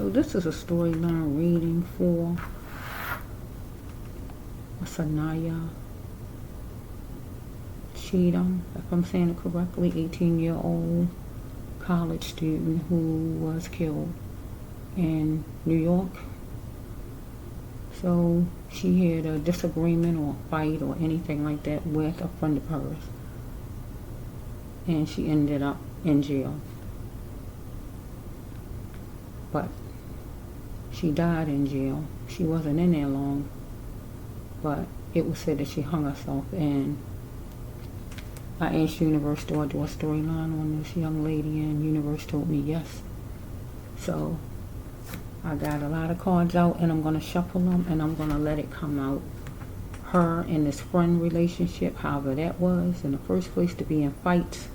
So this is a storyline reading for Saniyah Cheatham, if I'm saying it correctly, 18-year-old college student who was killed in New York. So she had a disagreement or fight or anything like that with a friend of hers, and she ended up in jail. But she died in jail. She wasn't in there long, but it was said that she hung herself. And I asked Universe, do I do a storyline on this young lady, and Universe told me yes. So I got a lot of cards out, and I'm going to shuffle them, and I'm going to let it come out. Her and this friend relationship, however that was in the first place, to be in fights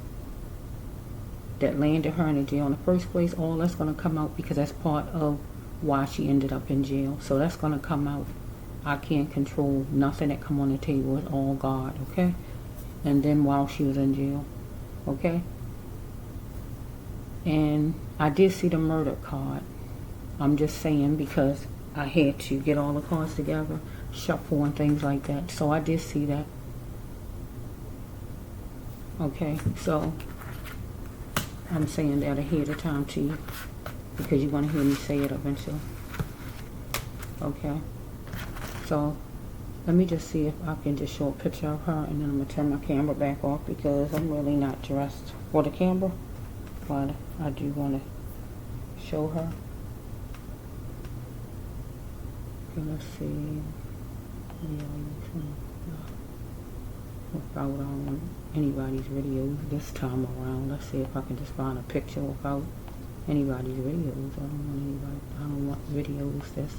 that landed her in the jail in the first place, all that's going to come out, because that's part of why she ended up in jail. So that's going to come out. I can't control nothing that come on the table. It's all God, okay? And then while she was in jail, okay? And I did see the murder card. I'm just saying, because I had to get all the cards together, shuffle and things like that. So I did see that. Okay, so I'm saying that ahead of time to you, because you're going to hear me say it eventually. Okay, so let me just see if I can just show a picture of her, and then I'm going to turn my camera back off, because I'm really not dressed for the camera, but I do want to show her. Okay, let's see. Without anybody's videos this time around. Let's see if I can just find a picture without anybody's videos. I don't want videos that's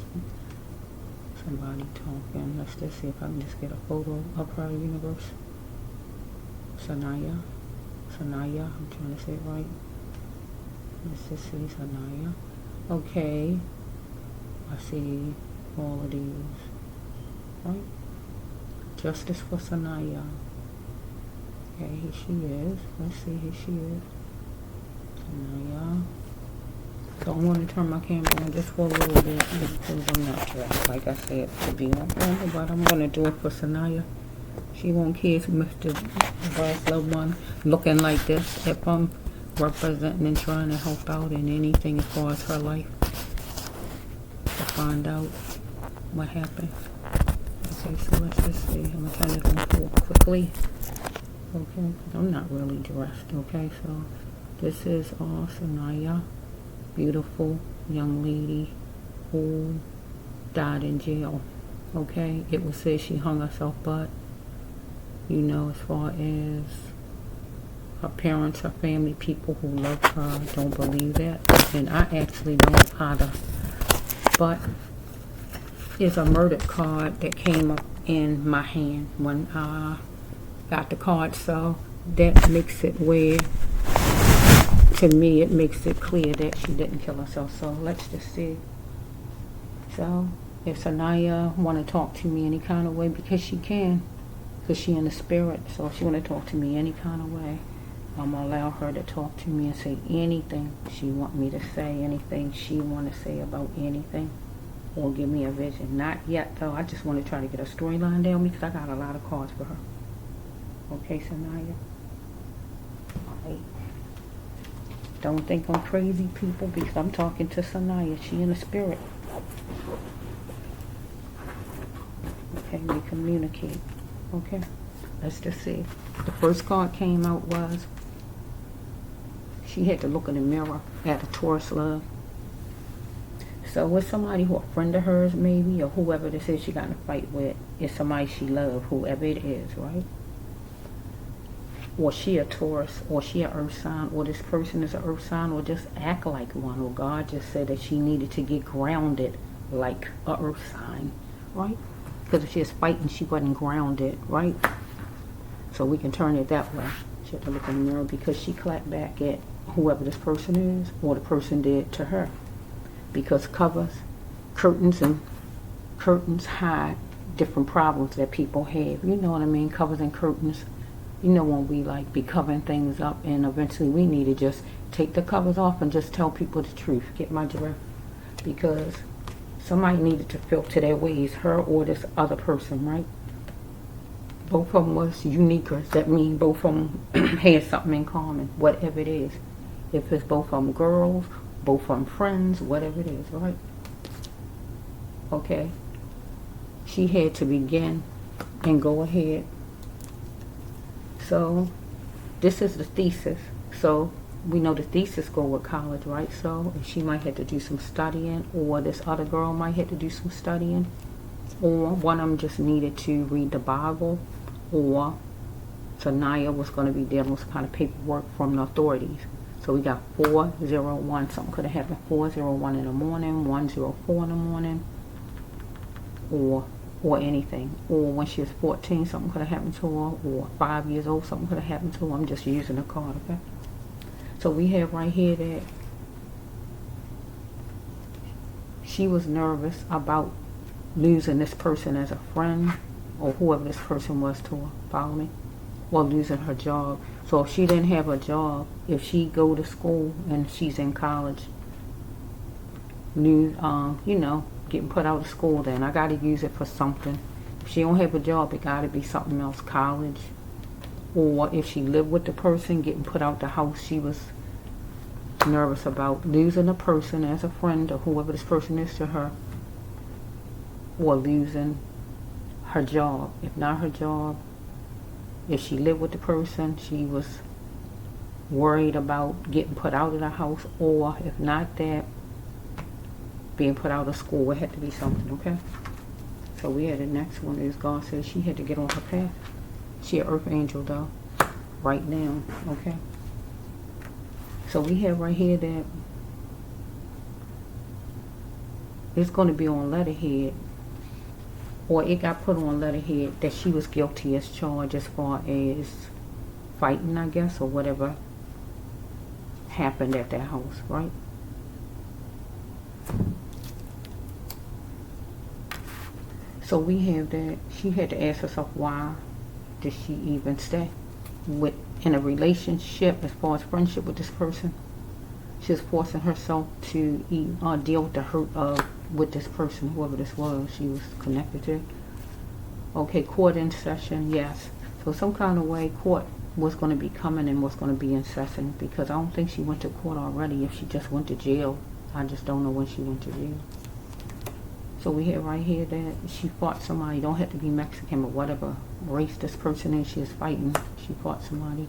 somebody talking. Let's just see if I can just get a photo of her. Universe. Saniyah. Saniyah, I'm trying to say it right. Let's just see Saniyah. Okay. I see all of these. Right? Justice for Saniyah. Okay, here she is. Let's see, here she is. Saniyah. So I want to turn my camera on just for a little bit, because I'm not dressed, like I said, to be on camera, but I'm going to do it for Saniyah. She won't care if Mr. Vice loved one looking like this, if I'm representing and trying to help out in anything as far as her life, to find out what happened. Okay, so let's just see. I'm going to turn it on full quickly. Okay, because I'm not really dressed. Okay, so this is all Saniyah. Beautiful young lady who died in jail. Okay, it was said she hung herself, but you know, as far as her parents, her family, people who love her don't believe that, and I actually don't either. But it's a murdered card that came up in my hand when I got the card, so that makes it where, to me, it makes it clear that she didn't kill herself. So let's just see. So if Saniyah want to talk to me any kind of way, because she can, because she in the spirit, so if she want to talk to me any kind of way, I'm going to allow her to talk to me and say anything she want me to say, anything she want to say about anything, or give me a vision. Not yet, though. I just want to try to get a storyline down, because I got a lot of cards for her. Okay, Saniyah? Alright. Don't think I'm crazy, people, because I'm talking to Saniyah. She in the spirit. Okay, we communicate. Okay, let's just see. The first card came out was, she had to look in the mirror at a Taurus love. So with somebody who a friend of hers maybe, or whoever this is she got in a fight with, is somebody she loves, whoever it is, right? Or she a Taurus, or she a earth sign, or this person is an earth sign, or just act like one, or God just said that she needed to get grounded like a earth sign, right? Because if she was fighting, she wasn't grounded, right? So we can turn it that way. She had to look in the mirror because she clapped back at whoever this person is, or the person did to her. Because curtains hide different problems that people have. You know what I mean? Covers and curtains. You know, when we like be covering things up, and eventually we need to just take the covers off and just tell people the truth. Get my giraffe. because somebody needed to filter their ways, her or this other person, right? Both of them was uniquers. That means both of them had something in common, whatever it is. If it's both of them girls, both of them friends, whatever it is, right? Okay. She had to begin and go ahead. So this is the thesis. So we know the thesis go with college, right? So she might have to do some studying, or this other girl might have to do some studying, or one of them just needed to read the Bible, or Saniyah was going to be dealing with some kind of paperwork from the authorities. So we got 401. Something could have happened 401 in the morning, 104 in the morning, or anything. Or when she was 14, something could have happened to her, or 5 years old, something could have happened to her. I'm just using the card, okay? So we have right here that she was nervous about losing this person as a friend, or whoever this person was to her, follow me? Or losing her job. So if she didn't have a job, if she go to school and she's in college, you know, getting put out of school, then I got to use it for something. If she don't have a job, it got to be something else, college. Or if she lived with the person, getting put out the house, she was nervous about losing a person as a friend, or whoever this person is to her, or losing her job. If not her job, if she lived with the person, she was worried about getting put out of the house, or if not that, being put out of school. It had to be something, okay? So we had the next one is God says she had to get on her path. She an earth angel though, right now, okay? So we have right here that it's going to be on letterhead, or it got put on letterhead that she was guilty as charged as far as fighting, I guess, or whatever happened at that house, right? So we have that she had to ask herself, why did she even stay in a relationship as far as friendship with this person? She was forcing herself to deal with the hurt of with this person, whoever this was she was connected to. Okay, court in session, yes. So some kind of way court was going to be coming and was going to be in session, because I don't think she went to court already. If she just went to jail, I just don't know when she went to jail. So we have right here that she fought somebody. Don't have to be Mexican, but whatever race this person is, she is fighting. She fought somebody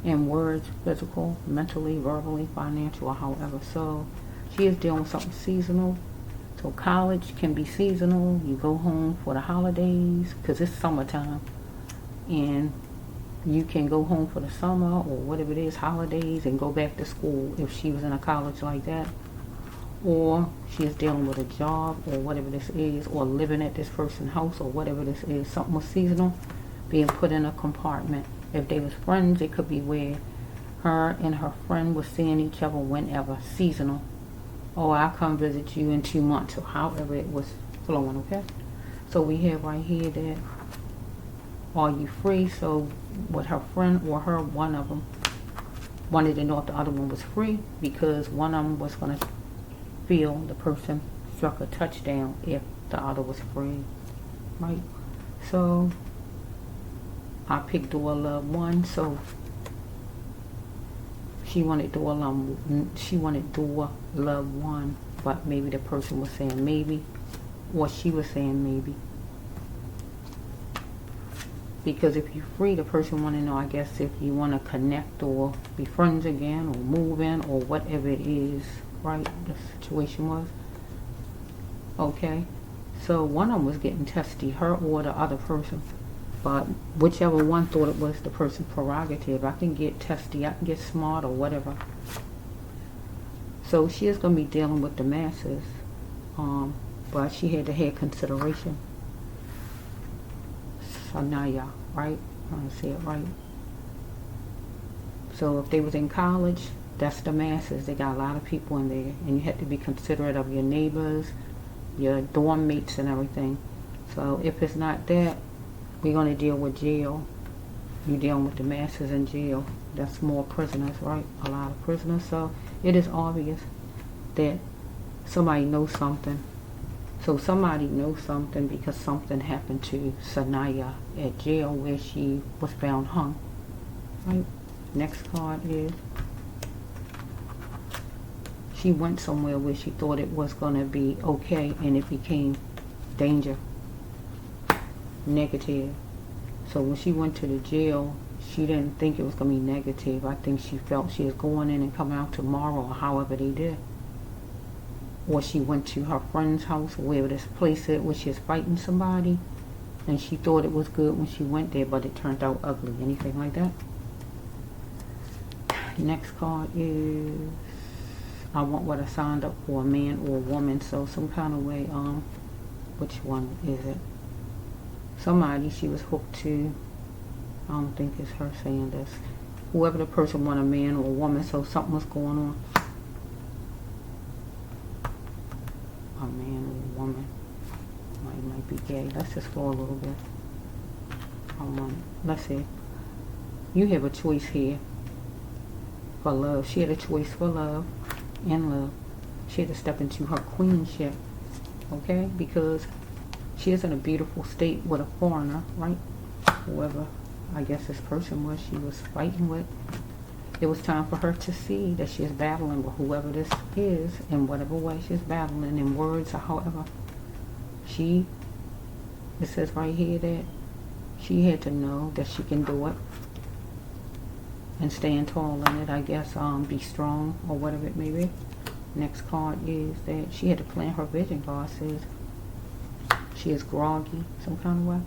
in words, physical, mentally, verbally, financial, or however. So she is dealing with something seasonal. So college can be seasonal. You go home for the holidays because it's summertime, and you can go home for the summer or whatever it is, holidays, and go back to school if she was in a college like that. Or she is dealing with a job or whatever this is, or living at this person's house or whatever this is. Something was seasonal, being put in a compartment. If they was friends, it could be where her and her friend was seeing each other whenever, seasonal. Oh, I'll come visit you in 2 months, or however it was flowing, okay? So we have right here that, are you free? So with her friend or her, one of them wanted to know if the other one was free, because one of them was going to feel the person struck a touchdown if the other was free, right? So I picked do.1, so she wanted do.1, but maybe the person was saying maybe, or she was saying maybe. Because if you're free, the person want to know, I guess, if you want to connect or be friends again or move in or whatever it is, right? The situation was. Okay. So one of them was getting testy, her or the other person. But whichever one thought it was the person's prerogative. I can get testy, I can get smart or whatever. So she is going to be dealing with the masses. But she had to have consideration. Saniyah, right? I'm going to say it right. So if they was in college, that's the masses. They got a lot of people in there. And you have to be considerate of your neighbors, your dorm mates and everything. So if it's not that, we're going to deal with jail. You're dealing with the masses in jail. That's more prisoners, right? A lot of prisoners. So it is obvious that somebody knows something. So somebody knows something because something happened to Saniyah at jail where she was found hung. Right? Next card is she went somewhere where she thought it was going to be okay and it became danger. Negative. So when she went to the jail, she didn't think it was going to be negative. I think she felt she was going in and coming out tomorrow or however they did. Or she went to her friend's house or wherever this place is where she was fighting somebody and she thought it was good when she went there, but it turned out ugly. Anything like that? Next card is I want what I signed up for, a man or a woman. So some kind of way, which one is it? Somebody she was hooked to. I don't think it's her saying this. Whoever the person want, a man or a woman, so something was going on. A man or a woman. Might be gay. Let's just go a little bit. Let's see. You have a choice here for love. She had a choice for love and love. She had to step into her queenship. Okay? Because she is in a beautiful state with a foreigner, right? Whoever, I guess this person was she was fighting with. It was time for her to see that she is battling with whoever this is in whatever way she's battling, in words or however. It says right here that she had to know that she can do it and stand tall in it, I guess, be strong or whatever it may be. Next card is that she had to plan her vision. God says she is groggy, some kind of way.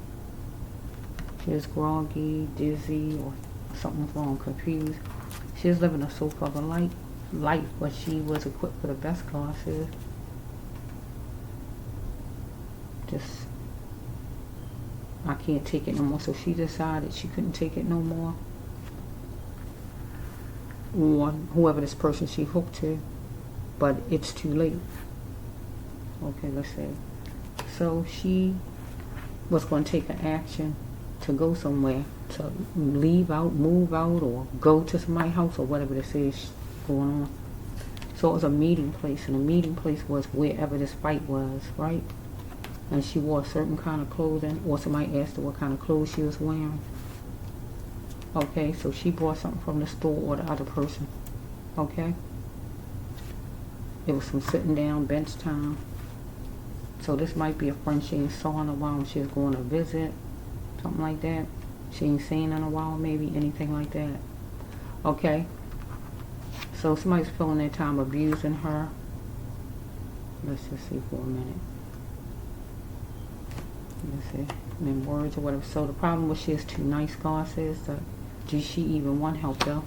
She is groggy, dizzy, or something's wrong, confused. She is living a so-called life, but she was equipped for the best, God says. Just, I can't take it no more. So she decided she couldn't take it no more. Or whoever this person she hooked to, but it's too late. Okay, let's say. So she was going to take an action to go somewhere, to leave out, move out, or go to somebody's house, or whatever this is going on. So it was a meeting place, and the meeting place was wherever this fight was, right? And she wore a certain kind of clothing, or somebody asked her what kind of clothes she was wearing. Okay, so she bought something from the store or the other person. Okay? It was some sitting down, bench time. So this might be a friend she ain't saw in a while when she was going to visit. Something like that. She ain't seen in a while, maybe. Anything like that. Okay? So somebody's feeling their time abusing her. Let's just see for a minute. Let's see. In words or whatever. So the problem was she is too nice, God says. Does she even want help though?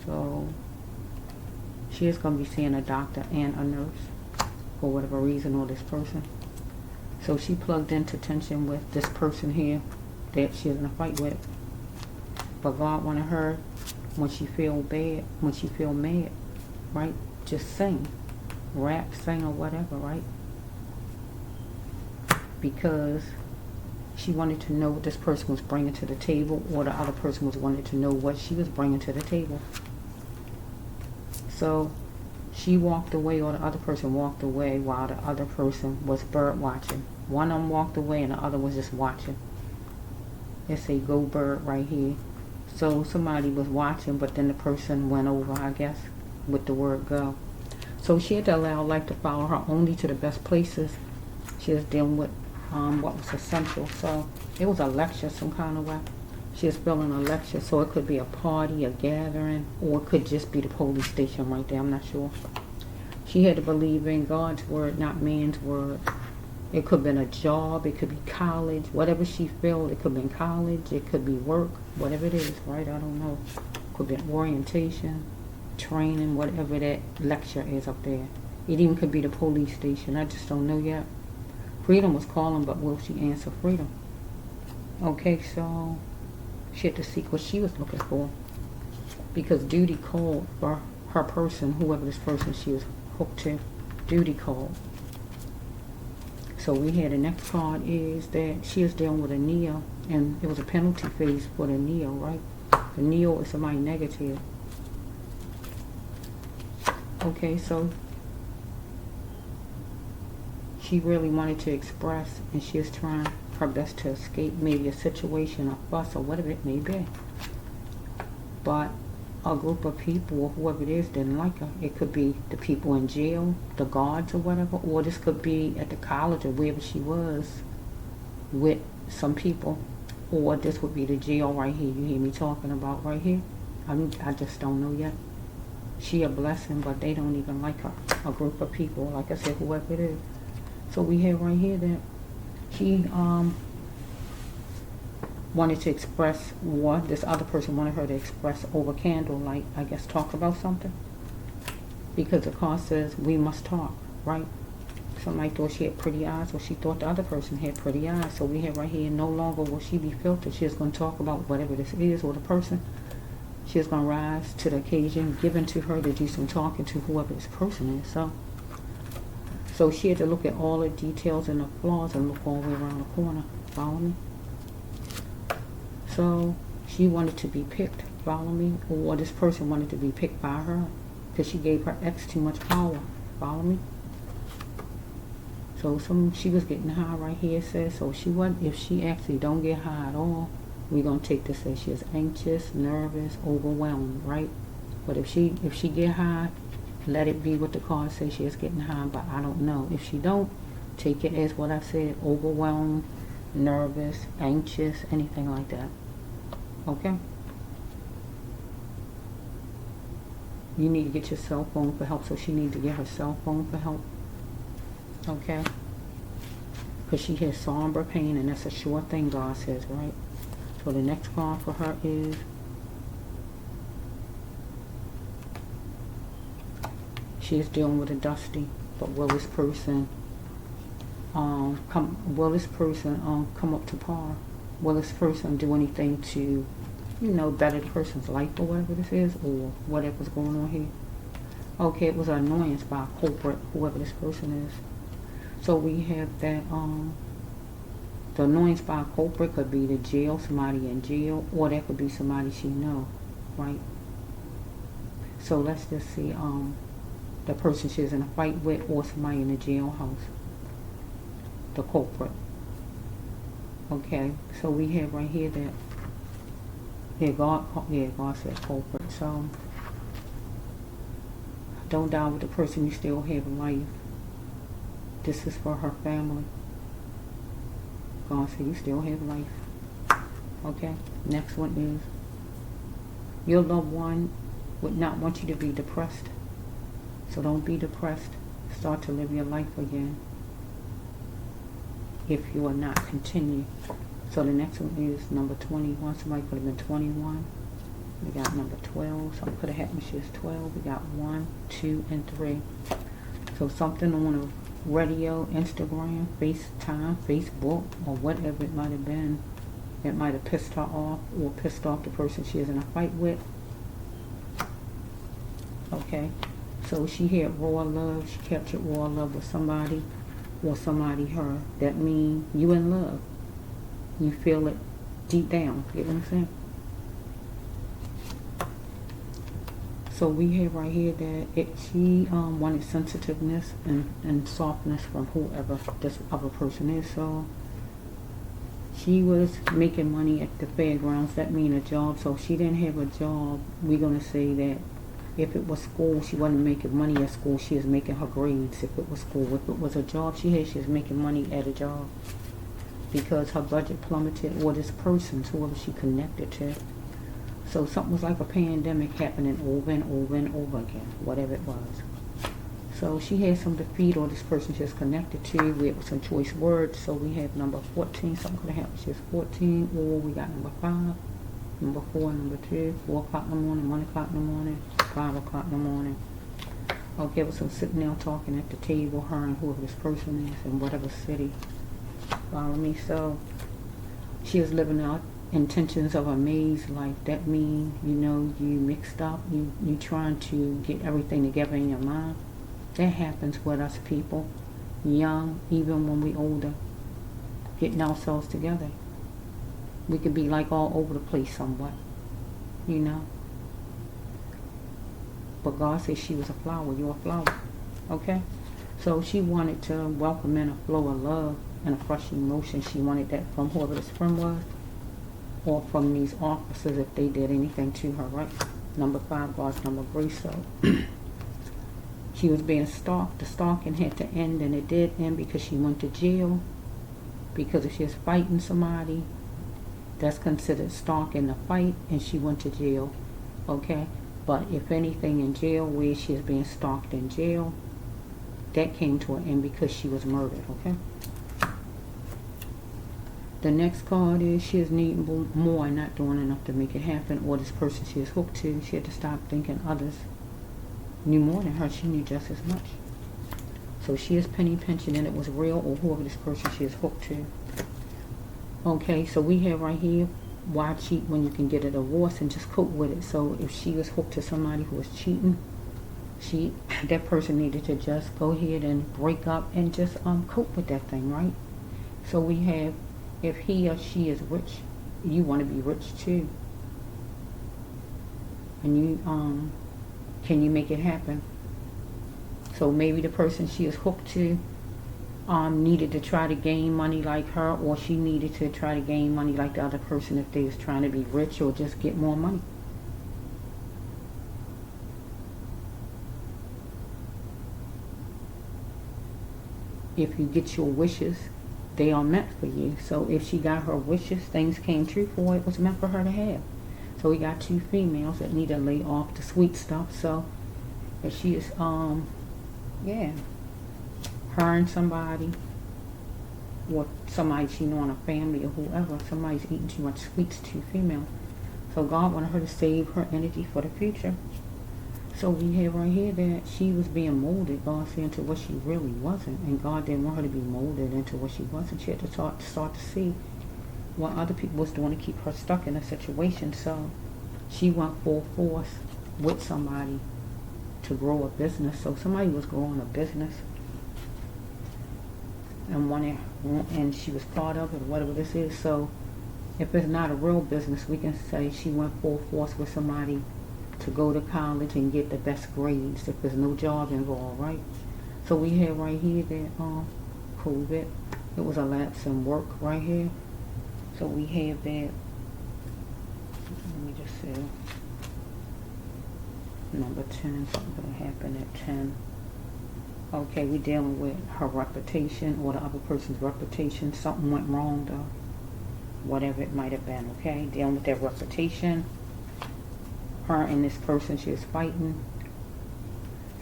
So she is going to be seeing a doctor and a nurse for whatever reason, or this person. So she plugged into tension with this person here that she is in a fight with. But God wanted her, when she feel bad, when she feel mad, right? Just sing. Rap, sing, or whatever, right? Because she wanted to know what this person was bringing to the table, or the other person was wanting to know what she was bringing to the table. So she walked away, or the other person walked away, while the other person was bird watching. One of them walked away and the other was just watching. It's a go bird right here. So somebody was watching, but then the person went over, I guess, with the word go. So she had to allow life to follow her only to the best places. She was dealing with what was essential. So it was a lecture some kind of way. She was feeling a lecture, so it could be a party, a gathering, or it could just be the police station right there. I'm not sure. She had to believe in God's word, not man's word. It could have been a job, it could be college, whatever she felt. It could have been college, it could be work, whatever it is, right? I don't know. It could be orientation, training, whatever that lecture is up there. It even could be the police station. I just don't know yet. Freedom was calling, but will she answer freedom? Okay, so she had to seek what she was looking for. Because duty called for her person, whoever this person she was hooked to. Duty called. So we had the next card is that she is dealing with a Neo, and it was a penalty phase for the Neo, right? The Neo is somebody negative. Okay, so She really wanted to express, and she is trying her best to escape maybe a situation, a fuss, or whatever it may be. But a group of people, or whoever it is, didn't like her. It could be the people in jail, the guards or whatever, or this could be at the college or wherever she was with some people, or this would be the jail right here. You hear me talking about right here? I just don't know yet. She a blessing, but they don't even like her. A group of people, like I said, whoever it is. So we have right here that she wanted to express, or this other person wanted her to express over candlelight, I guess, talk about something. Because the card says we must talk, right? Somebody thought she had pretty eyes, or she thought the other person had pretty eyes. So we have right here, no longer will she be filtered. She's going to talk about whatever this is, or the person. She's going to rise to the occasion given to her to do some talking to whoever this person is. So she had to look at all the details and the flaws and look all the way around the corner. Follow me? So she wanted to be picked. Follow me? Or this person wanted to be picked by her because she gave her ex too much power. Follow me? So she was getting high right here, it says. So if she actually don't get high at all, we're going to take this as she is anxious, nervous, overwhelmed, right? But if she get high, let it be what the card says. She is getting high, but I don't know. If she don't, take it as what I said, overwhelmed, nervous, anxious, anything like that. Okay? You need to get your cell phone for help, so she needs to get her cell phone for help. Okay? Because she has somber pain, and that's a sure thing, God says, right? So the next card for her is she is dealing with a dusty, but will this person come up to par? Will this person do anything to, better the person's life or whatever this is, or whatever's going on here? Okay, it was an annoyance by a culprit, whoever this person is. So we have that the annoyance by a culprit could be the jail, somebody in jail, or that could be somebody she knows, right? So let's just see the person she's in a fight with, or somebody in the jailhouse, the culprit. Okay, so we have right here that God said culprit. So don't die with the person you still have in life. This is for her family. God said you still have life. Okay, next one is your loved one would not want you to be depressed. So don't be depressed. Start to live your life again. If you will not continue. So the next one is number 21. Somebody could have been 21. We got number 12. Something could have happened. She was 12. We got 1, 2, and 3. So something on a radio, Instagram, FaceTime, Facebook, or whatever it might have been, it might have pissed her off, or pissed off the person she is in a fight with. Okay, so she had raw love. She captured raw love with somebody, or somebody her. That means you in love. You feel it deep down. Get what I'm saying? So we have right here that she wanted sensitiveness and softness from whoever this other person is. So she was making money at the fairgrounds. That means a job. So if she didn't have a job, we're going to say that if it was school, she wasn't making money at school. She was making her grades if it was school. If it was a job she was making money at a job. Because her budget plummeted, or this person's, whoever she connected to. So something was like a pandemic happening over and over and over again, whatever it was. So she had some defeat, or this person she's connected to with some choice words. So we have number 14, something could have happened. She was 14, or we got number 5, number 4, number 3, 4 o'clock in the morning, 1 o'clock in the morning, 5 o'clock in the morning. Okay, with some sitting there talking at the table, her and whoever this person is in whatever city. Follow me? So she is living out intentions of a maze life. That means, you mixed up, you trying to get everything together in your mind. That happens with us people, young, even when we older, getting ourselves together. We could be like all over the place somewhat, But God says she was a flower, you're a flower, okay? So she wanted to welcome in a flow of love and a fresh emotion. She wanted that from whoever this friend was, or from these officers if they did anything to her, right? Number 5, God's number of grace. So she was being stalked. The stalking had to end, and it did end because she went to jail. Because if she was fighting somebody, that's considered stalking the fight, and she went to jail, okay? But if anything in jail, where she is being stalked in jail, that came to an end because she was murdered, okay? The next card is she is needing more and not doing enough to make it happen, or this person she is hooked to, she had to stop thinking others knew more than her. She knew just as much. So she is penny pinching and it was real, or whoever this person she is hooked to. Okay, so we have right here, why cheat when you can get a divorce and just cope with it. So if she was hooked to somebody who was cheating, that person needed to just go ahead and break up and just cope with that thing, right? So we have, if he or she is rich, you want to be rich too. And you, can you make it happen? So maybe the person she is hooked to needed to try to gain money like her, or she needed to try to gain money like the other person if they was trying to be rich or just get more money. If you get your wishes, they are meant for you. So if she got her wishes, things came true for her, it was meant for her to have. So we got 2 females that need to lay off the sweet stuff. So if she is, yeah, her and somebody, or somebody she know in a family or whoever, somebody's eating too much sweets, 2 females. So God wanted her to save her energy for the future. So we have right here that she was being molded, God said, into what she really wasn't. And God didn't want her to be molded into what she wasn't. She had to start to see what other people was doing to keep her stuck in a situation. So she went full force with somebody to grow a business. So somebody was growing a business and she was part of it, or whatever this is. So if it's not a real business, we can say she went full force with somebody to go to college and get the best grades if there's no job involved, right? So we have right here that COVID, it was a lapse in work right here. So we have that, let me just say, number 10, something going to happen at 10. Okay, we're dealing with her reputation or the other person's reputation. Something went wrong though, whatever it might have been, okay? Dealing with their reputation. Her and this person she is fighting.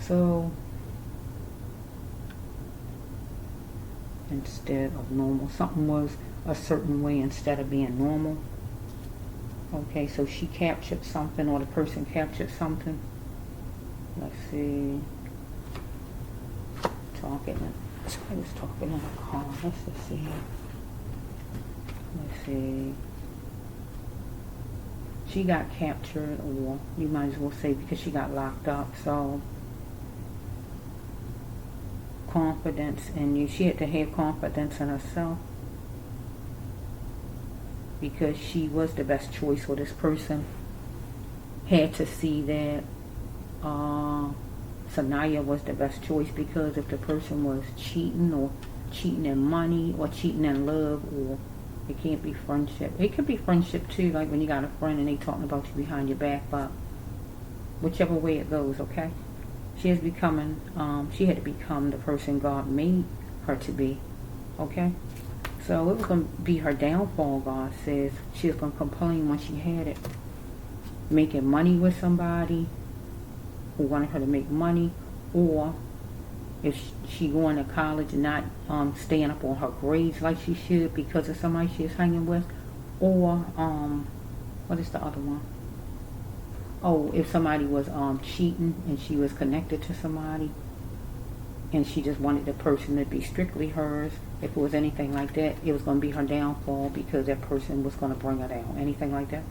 So instead of normal, something was a certain way instead of being normal. Okay, so she captured something, or the person captured something. Let's see. I was talking in the car. Let's just see. Let's see. She got captured, or you might as well say because she got locked up. So confidence in you. She had to have confidence in herself because she was the best choice. Or this person had to see that Saniyah was the best choice, because if the person was cheating, or cheating in money, or cheating in love, or it can't be friendship. It could be friendship too, like when you got a friend and they talking about you behind your back, but whichever way it goes, okay? She is becoming, she had to become the person God made her to be, okay? So it was going to be her downfall, God says. She was going to complain when she had it. Making money with somebody who wanted her to make money, or if she going to college and not staying up on her grades like she should because of somebody she is hanging with, or what is the other one? Oh, if somebody was cheating and she was connected to somebody and she just wanted the person to be strictly hers. If it was anything like that, it was going to be her downfall because that person was going to bring her down. Anything like that?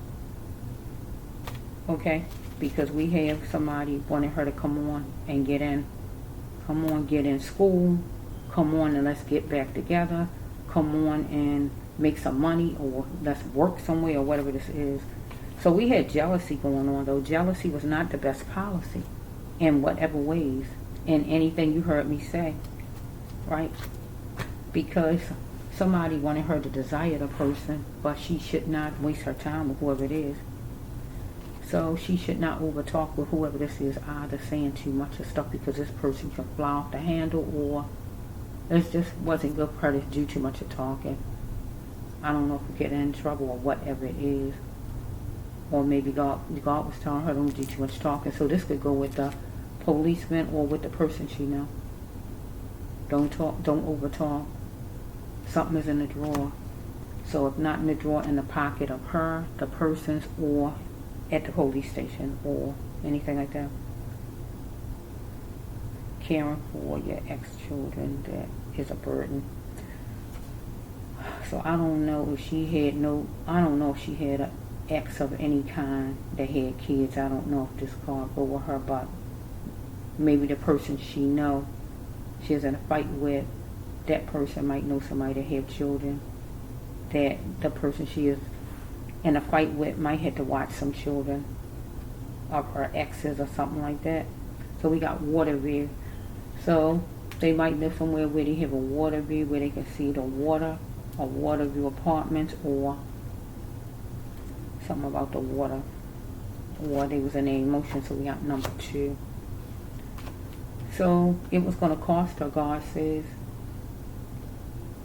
Okay? Because we have somebody wanting her to come on and get in. Come on, get in school. Come on and let's get back together. Come on and make some money, or let's work somewhere, or whatever this is. So we had jealousy going on, though. Jealousy was not the best policy in whatever ways. In anything you heard me say. right? Because somebody wanted her to desire the person, but she should not waste her time with whoever it is. So she should not over talk with whoever this is, either saying too much of stuff because this person can fly off the handle, or it just wasn't good for her to do too much of talking. I don't know if we get in trouble or whatever it is. Or maybe God was telling her don't do too much talking. So this could go with the policeman or with the person she know. Don't talk, don't over talk. Something is in the drawer. So if not in the drawer, in the pocket of her, the person's, or at the police station, or anything like that. Caring for your ex-children, that is a burden. So I don't know if she had an ex of any kind that had kids. I don't know if this card go with her, but maybe the person she know, she is in a fight with, that person might know somebody that have children, that the person she is in a fight with might have to watch some children of her exes or something like that. So we got water view. So they might live somewhere where they have a water view, where they can see the water, or water view apartments, or something about the water, or they was in a emotion. So we got number 2. So it was going to cost her, God says,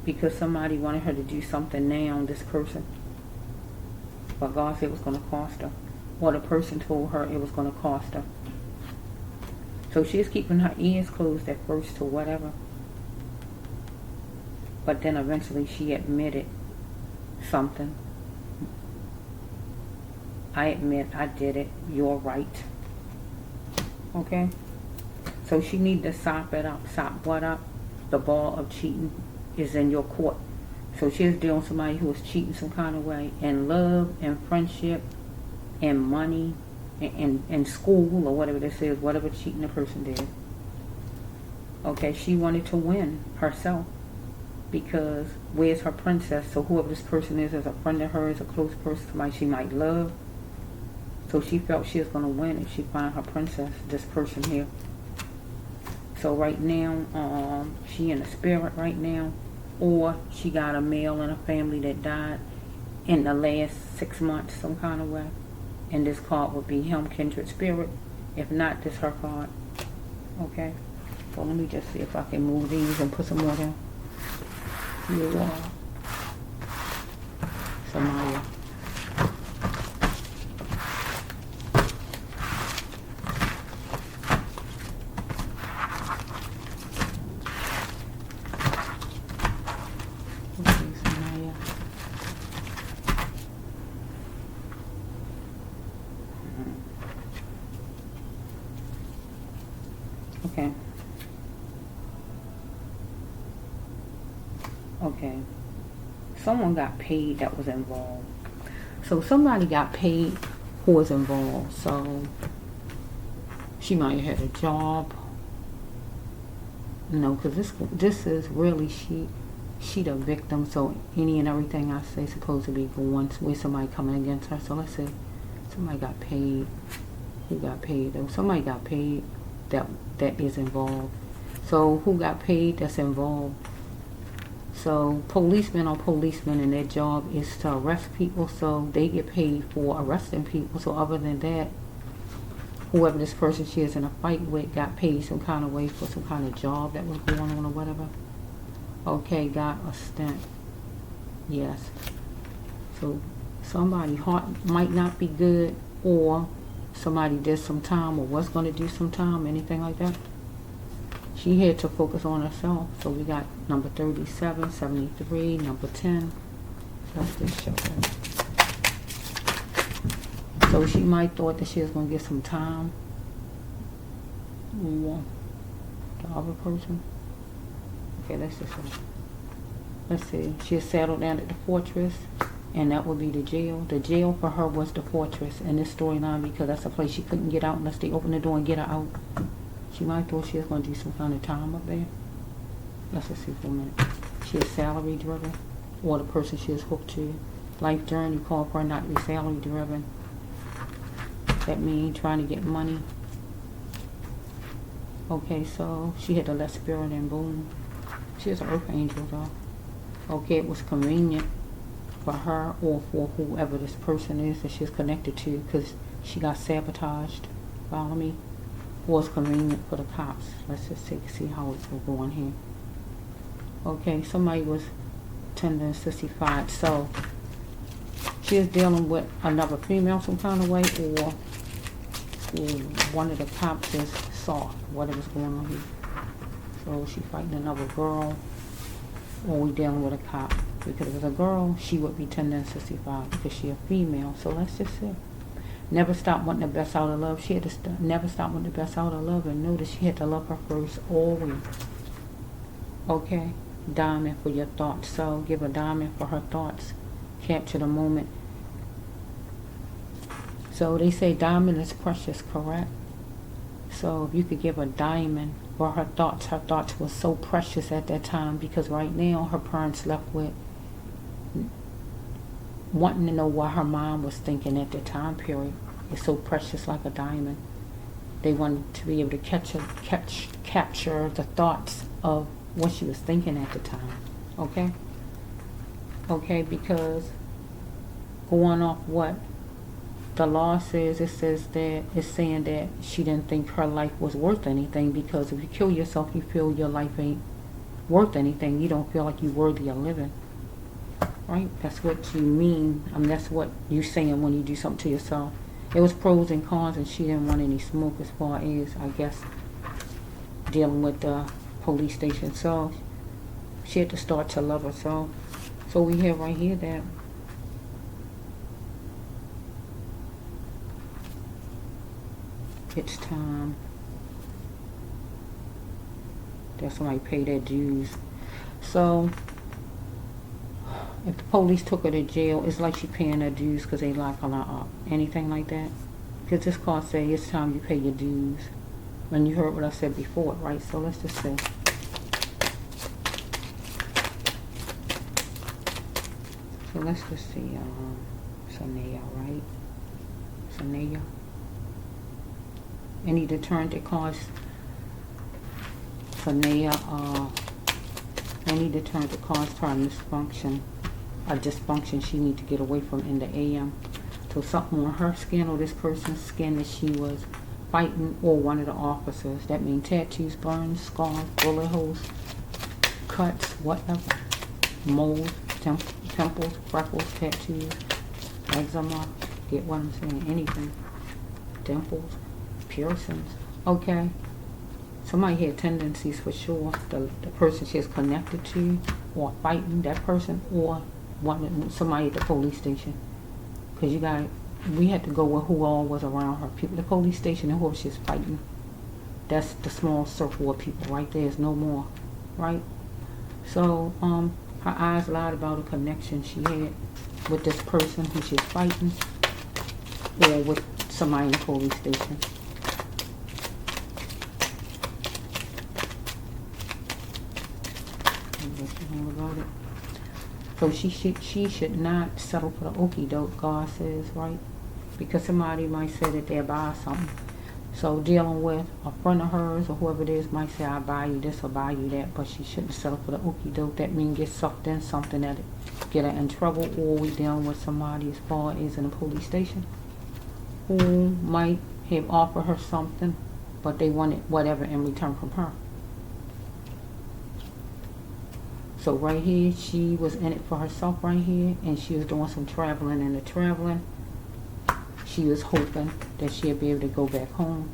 because somebody wanted her to do something now, this person, but God said it was going to cost her, or the person told her it was going to cost her. So she's keeping her ears closed at first to whatever, but then eventually she admitted something. I admit I did it. You're right. Okay? So she need to sop it up. Sop what up? The ball of cheating is in your court. So she's dealing with somebody who is cheating some kind of way in love and friendship and money and school or whatever this is, whatever cheating the person did. Okay, she wanted to win herself because where's her princess? So whoever this person is a friend of hers, a close person, somebody she might love. So she felt she was going to win if she found her princess, this person here. So right now, she in the spirit right now, or she got a male in a family that died in the last 6 months some kind of way. And this card would be him, kindred spirit. If not, this her card. Okay. So let me just see if I can move these and put some more down. Here we are. Saniyah. Okay. Okay. Someone got paid that was involved. So somebody got paid who was involved. So she might have had a job. No, because this is really she the victim. So any and everything I say supposed to be going with somebody coming against her. So let's say somebody got paid. Who got paid? Somebody got paid that is involved. So who got paid that's involved? So policemen are policemen, and their job is to arrest people, so they get paid for arresting people. So other than that, whoever this person she is in a fight with got paid some kind of way for some kind of job that was going on or whatever. Okay, got a stint. Yes. So somebody's heart might not be good, or somebody did some time or was going to do some time, anything like that. She had to focus on herself. So we got number 37, 73, number 10. Let's just show her. So she might thought that she was going to get some time. Or the other person. Okay, let's just see. Let's see. She had settled down at the fortress, and that would be the jail. The jail for her was the fortress in this storyline, because that's a place she couldn't get out unless they opened the door and get her out. She might have thought she was going to do some kind of time up there. Let's just see for a minute. She is salary driven, or the person she is hooked to. Life journey called for her not to be salary driven. That means trying to get money. Okay, so she had the less spirit and boom. She is an earth angel though. Okay, it was convenient for her or for whoever this person is that she's connected to, because she got sabotaged. Follow me? Was convenient for the cops. Let's just see how it's going here. Okay, somebody was tender and sissified, so she is dealing with another female some kind of way, or one of the cops is soft, whatever's going on here. So she fighting another girl, or we dealing with a cop. Because if it's a girl, she would be tender and sissified because she a female. So let's just say, never stop wanting the best out of love. She had to never stop wanting the best out of love, and know that she had to love her first always. Okay, diamond for your thoughts. So give a diamond for her thoughts. Capture the moment. So they say diamond is precious, correct? So if you could give a diamond for her thoughts were so precious at that time, because right now her parents left with wanting to know what her mom was thinking at that time period. It's so precious, like a diamond. They wanted to be able to capture the thoughts of what she was thinking at the time. Okay? Okay, because going off what the law says, it says that it's saying that she didn't think her life was worth anything, because if you kill yourself, you feel your life ain't worth anything. You don't feel like you're worthy of living. Right? That's what you mean. That's what you're saying when you do something to yourself. It was pros and cons, and she didn't want any smoke as far as, I guess, dealing with the police station. So she had to start to love herself. So we have right here that it's time that somebody pay their dues. So if the police took her to jail, it's like she paying her dues because they lock her up. Anything like that? Because this card say it's time you pay your dues. And you heard what I said before, right? So let's just say. So let's just see, Saniyah, right? Saniyah. Any deterrent that caused Saniyah, any deterrent that caused her a dysfunction she need to get away from in the AM. So something on her skin or this person's skin that she was fighting, or one of the officers. That means tattoos, burns, scars, bullet holes, cuts, whatever. Moles, temples, freckles, tattoos, eczema. Get what I'm saying? Anything. Dimples, piercings. Okay. Somebody had tendencies for sure. The person she's connected to, or fighting that person, or somebody at the police station. Because we had to go with who all was around her. People, the police station, and who she's fighting. That's the small circle of people right there. Is no more, right? So her eyes lied about a connection she had with this person who she's fighting, or with somebody in the police station. About it. So she should not settle for the okie doke, God says, right? Because somebody might say that they'll buy something. So dealing with a friend of hers or whoever it is might say, I'll buy you this or buy you that, but she shouldn't settle for the okie doke. That means get sucked in something that get her in trouble, or we dealing with somebody as far as in a police station who might have offered her something, but they wanted whatever in return from her. So right here, she was in it for herself right here, and she was doing some traveling, and the traveling, she was hoping that she'd be able to go back home.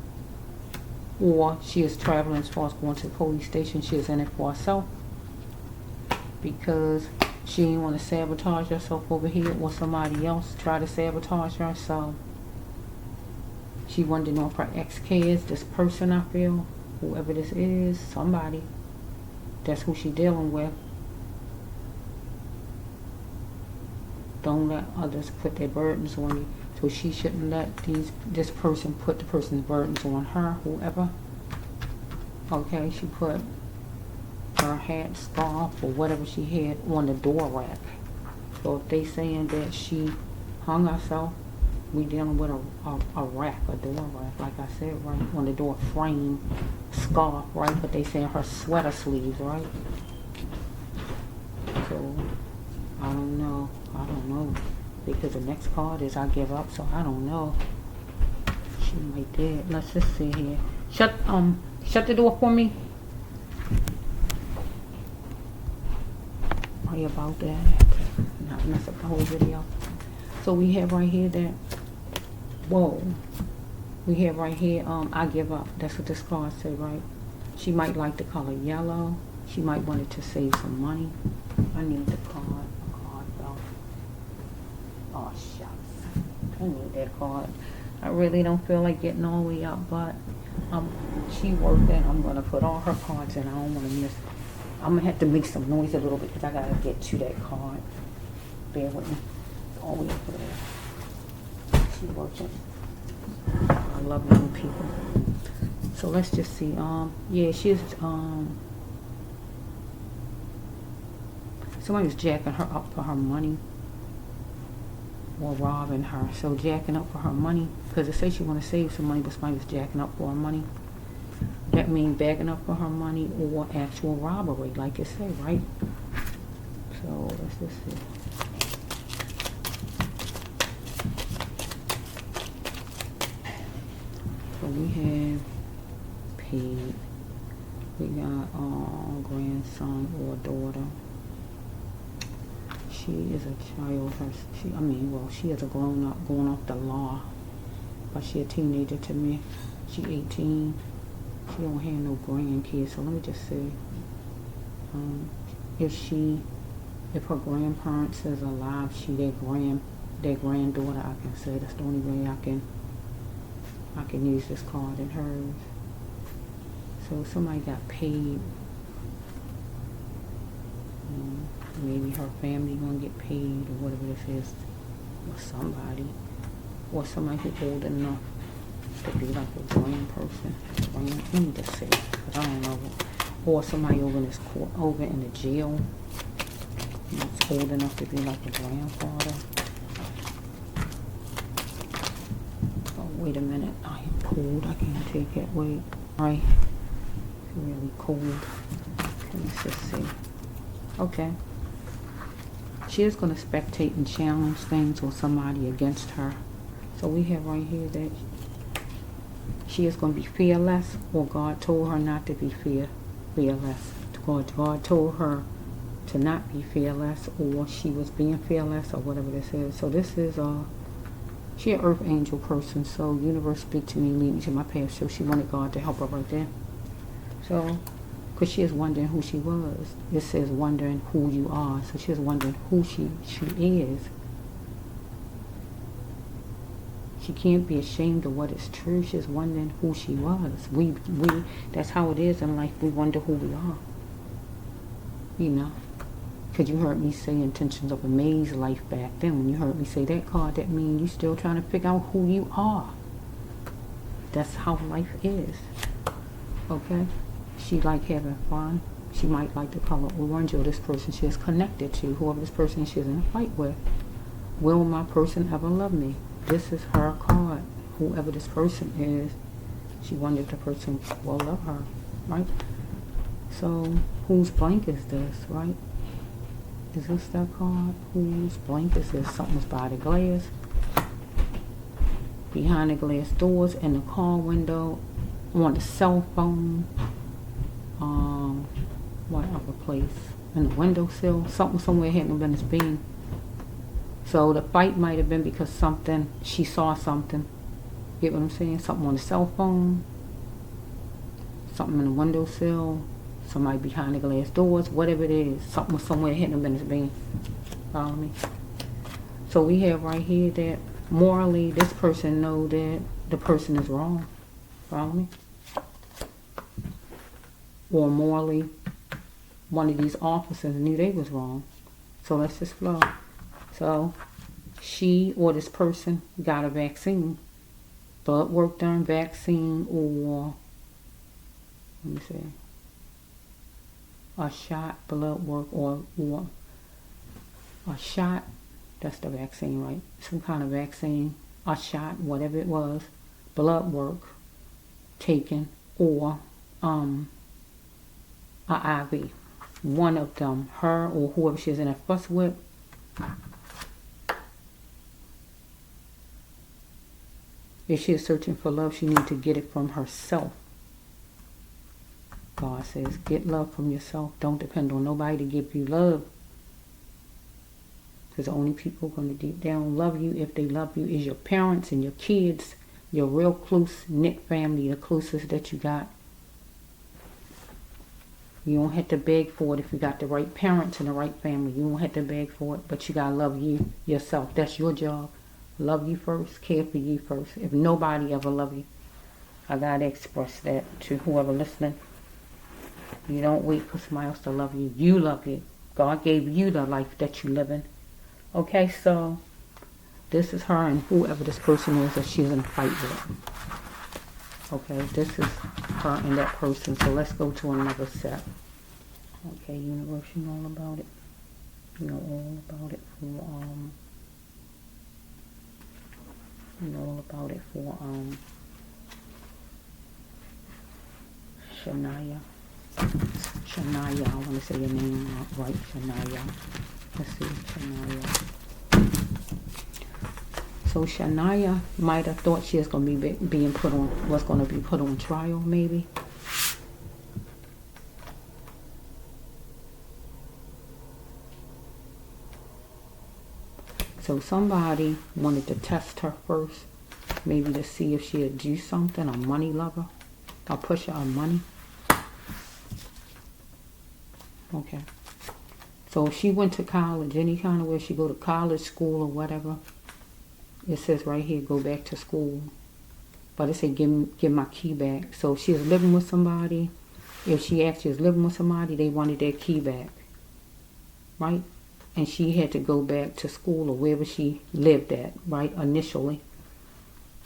Or she is traveling as far as going to the police station. She is in it for herself because she didn't want to sabotage herself over here, or somebody else try to sabotage her. So she wanted to know if her ex cares. This person, I feel, whoever this is, somebody, that's who she dealing with. Don't let others put their burdens on you. So she shouldn't let this person put the person's burdens on her, whoever. Okay, she put her hat, scarf, or whatever she had on the door rack. So if they saying that she hung herself, we dealing with a rack, a door rack, like I said, right, on the door frame, scarf, right? But they saying her sweater sleeves, right? because the next card is I give up. So I don't know. She might did. Let's just see here. Shut the door for me. Sorry about that. Not mess up the whole video. So we have right here that, whoa. We have right here, I give up. That's what this card said, right? She might like the color yellow. She might want it to save some money. I need the card. A card though. Oh shucks. I need that card. I really don't feel like getting all the way up, but she worked it. I'm gonna put all her cards in. I don't wanna miss. I'm gonna have to make some noise a little bit because I gotta get to that card. Bear with me. All the way up there. She worked it. I love young people. So let's just see. Yeah, she's somebody was jacking her up for her money or robbing her. So jacking up for her money, because it says she want to save some money, but somebody was jacking up for her money. That means backing up for her money or actual robbery, like it said, right? So let's just see. So we have paid. We got grandson or daughter. She is a child. She is a grown up, going off the law, but she a teenager to me. She 18. She don't have no grandkids. So let me just say, if her grandparents is alive, she their granddaughter. I can say that's the only way I can use this card in hers. So somebody got paid. Maybe her family gonna get paid or whatever this is, or somebody who's old enough to be like a grand person. Let me just say, but I don't know. Or somebody over in this court, over in the jail, that's old enough to be like a grandfather. Oh, wait a minute. I am cold. I can't take it. Wait. Right. It's really cold. Let's just see. Okay. She is going to spectate and challenge things or somebody against her. So we have right here that she is going to be fearless, or God told her not to be fearless. God told her to not be fearless, or she was being fearless, or whatever this is. So this is she an earth angel person. So universe speak to me, lead me to my path. So she wanted God to help her right there. So, because she is wondering who she was. It says wondering who you are. So she is wondering who she is. She can't be ashamed of what is true. She's wondering who she was. That's how it is in life. We wonder who we are. You know. Because you heard me say intentions of a maze life back then. When you heard me say that card, that means you still trying to figure out who you are. That's how life is. Okay? She like having fun. She might like the color orange, or this person she is connected to, whoever this person she is in a fight with. Will my person ever love me? This is her card. Whoever this person is, she wonders if the person will love her, right? So, whose blank is this, right? Is this that card? Whose blank is this? Something's by the glass. Behind the glass doors, in the car window, on the cell phone. What other place? In the windowsill. Something somewhere had no business being. So the fight might have been because she saw something. Get what I'm saying? Something on the cell phone. Something in the windowsill. Somebody behind the glass doors. Whatever it is. Something somewhere had no business being. Follow me? So we have right here that morally this person know that the person is wrong. Follow me? Or morally, one of these officers knew they was wrong. So let's just flow. So she or this person got a vaccine, blood work done, vaccine, or let me see, a shot, blood work, or a shot. That's the vaccine, right? Some kind of vaccine, a shot, whatever it was, blood work taken, or a IV. One of them, her or whoever she's in a fuss with, If she is searching for love, she needs to get it from herself. God says, get love from yourself. Don't depend on nobody to give you love. Because the only people going to deep down love you, if they love you, is your parents and your kids, your real close-knit family, the closest that you got. You don't have to beg for it if you got the right parents and the right family. You don't have to beg for it, but you got to love you yourself. That's your job. Love you first, care for you first. If nobody ever love you, I got to express that to whoever listening. You don't wait for somebody else to love you. You love you. God gave you the life that you live in. Okay, so this is her and whoever this person is that she's in a fight with. Okay, this is her and that person. So let's go to another set. Okay, universe, you know all about it. You know all about it for you know all about it for Saniyah. Saniyah, I want to say your name right, Saniyah. Let's see, Saniyah. So Saniyah might have thought she was going to be being put on, was going to be put on trial, maybe. So somebody wanted to test her first, maybe to see if she'd do something, a money lover, or push her on money. Okay. So if she went to college, any kind of way she go to college, school, or whatever, it says right here, go back to school. But it said, give my key back. So if she was living with somebody, if she actually was living with somebody, they wanted their key back. Right? And she had to go back to school or wherever she lived at, right, initially.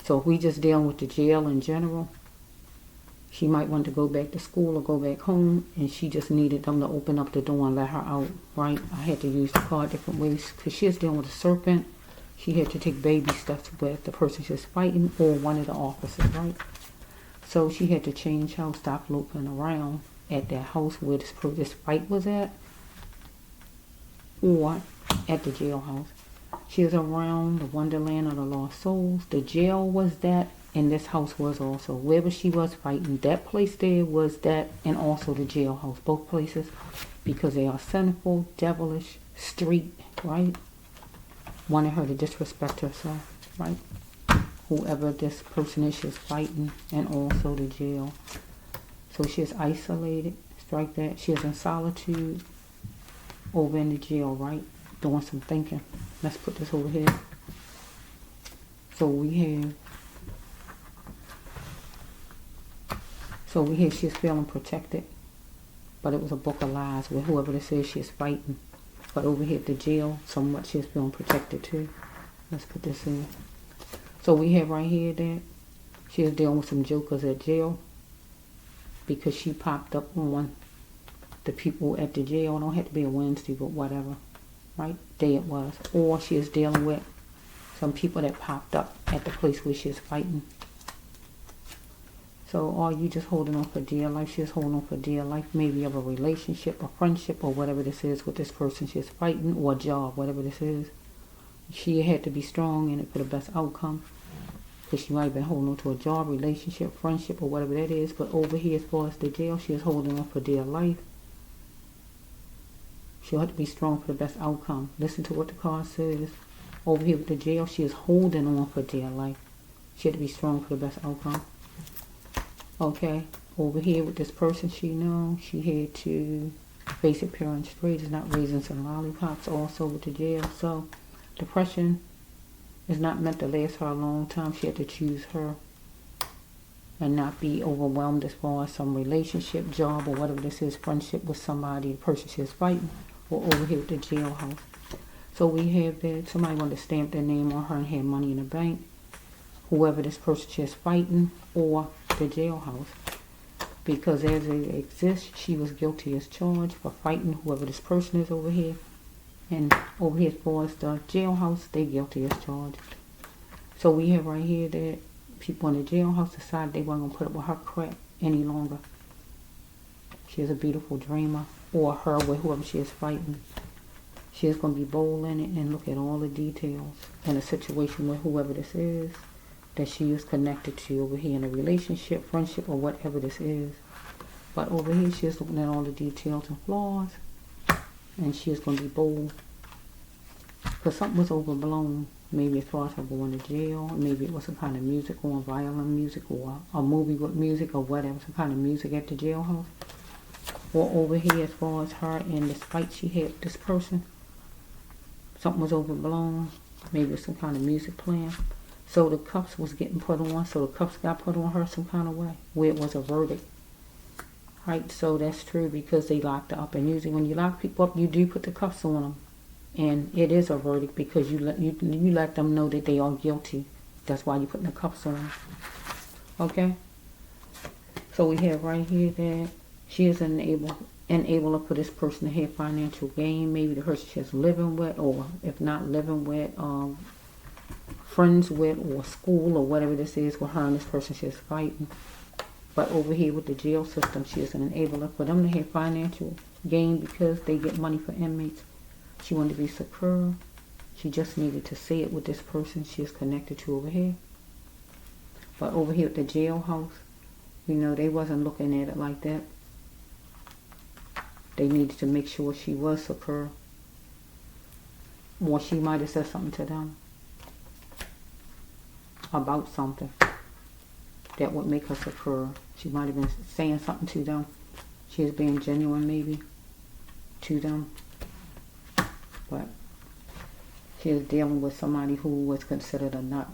So if we just dealing with the jail in general, she might want to go back to school or go back home, and she just needed them to open up the door and let her out, right? I had to use the card different ways because she was dealing with a serpent. She had to take baby steps with the person she was fighting or one of the officers, right? So she had to change house, stop looking around at that house where this fight was at, or at the jailhouse. She was around the wonderland of the lost souls. The jail was that, and this house was also. Wherever she was fighting, that place there was that, and also the jailhouse. Both places, because they are sinful, devilish, street, right? Wanted her to disrespect herself, right? Whoever this person is, she's fighting, and also the jail. So she is isolated, strike that. She is in solitude over in the jail, right? Doing some thinking. Let's put this over here. So we have she's feeling protected, but it was a book of lies with whoever this is she's fighting. But over here at the jail, somewhat she's feeling protected too. Let's put this in. So we have right here that she is dealing with some jokers at jail because she popped up on the people at the jail. It don't have to be a Wednesday, but whatever, right? Day it was. Or she is dealing with some people that popped up at the place where she is fighting. So are you just holding on for dear life? She is holding on for dear life, maybe of a relationship, a friendship, or whatever this is with this person she is fighting, or a job, whatever this is. She had to be strong in it for the best outcome, because she might have been holding on to a job, relationship, friendship, or whatever that is. But over here, as far as the jail, she is holding on for dear life. She'll have to be strong for the best outcome. Listen to what the card says. Over here with the jail, she is holding on for dear life. She had to be strong for the best outcome. Okay, over here with this person she knows, she had to face it pure and straight. It's not raisins and lollipops. Also with the jail. So depression is not meant to last her a long time. She had to choose her and not be overwhelmed as far as some relationship, job, or whatever this is, friendship with somebody, the person she is fighting, or over here with the jailhouse. So we have that somebody wanted to stamp their name on her and had money in the bank. Whoever this person she is fighting, or the jailhouse. Because as it exists, she was guilty as charged for fighting whoever this person is over here. And over here as far as the jailhouse, they guilty as charged. So we have right here that people in the jailhouse decided they weren't going to put up with her crap any longer. She is a beautiful dreamer, or her with whoever she is fighting. She is going to be bold in it and look at all the details in a situation with whoever this is. that she is connected to over here in a relationship, friendship, or whatever this is. But over here, she is looking at all the details and flaws. And she is going to be bold. Because something was overblown. Maybe as far as her going to jail. Maybe it was some kind of music or violin music or a movie with music or whatever. Some kind of music at the jailhouse. Or over here as far as her and this fight she had with this person. Something was overblown. Maybe some kind of music playing. So the cuffs was getting put on. So the cuffs got put on her some kind of way. Where it was a verdict. Right, so that's true because they locked her up. And usually when you lock people up, you do put the cuffs on them. And it is a verdict because you let them know that they are guilty. That's why you're putting the cuffs on them. Okay? So we have right here that she is an enabler for this person to have financial gain. Maybe the person she's living with, or if not living with, friends with, or school, or whatever this is with her and this person she's fighting. But over here with the jail system, she is an enabler for them to have financial gain because they get money for inmates. She wanted to be secure. She just needed to say it with this person she is connected to over here. But over here at the jailhouse, you know, they wasn't looking at it like that. They needed to make sure she was secure. Or she might have said something to them about something that would make her secure. She might have been saying something to them. She was being genuine maybe to them. But she is dealing with somebody who was considered a nut.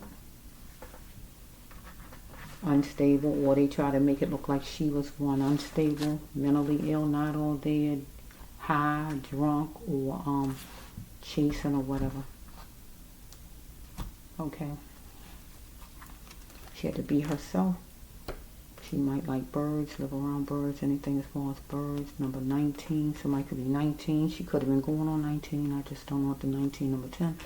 Unstable, or they try to make it look like she was one. Unstable, mentally ill, not all there, high, drunk, or chasing or whatever. Okay. She had to be herself. She might like birds, live around birds, anything as far as birds. Number 19, somebody could be 19. She could have been going on 19. I just don't know what the 19, number 10.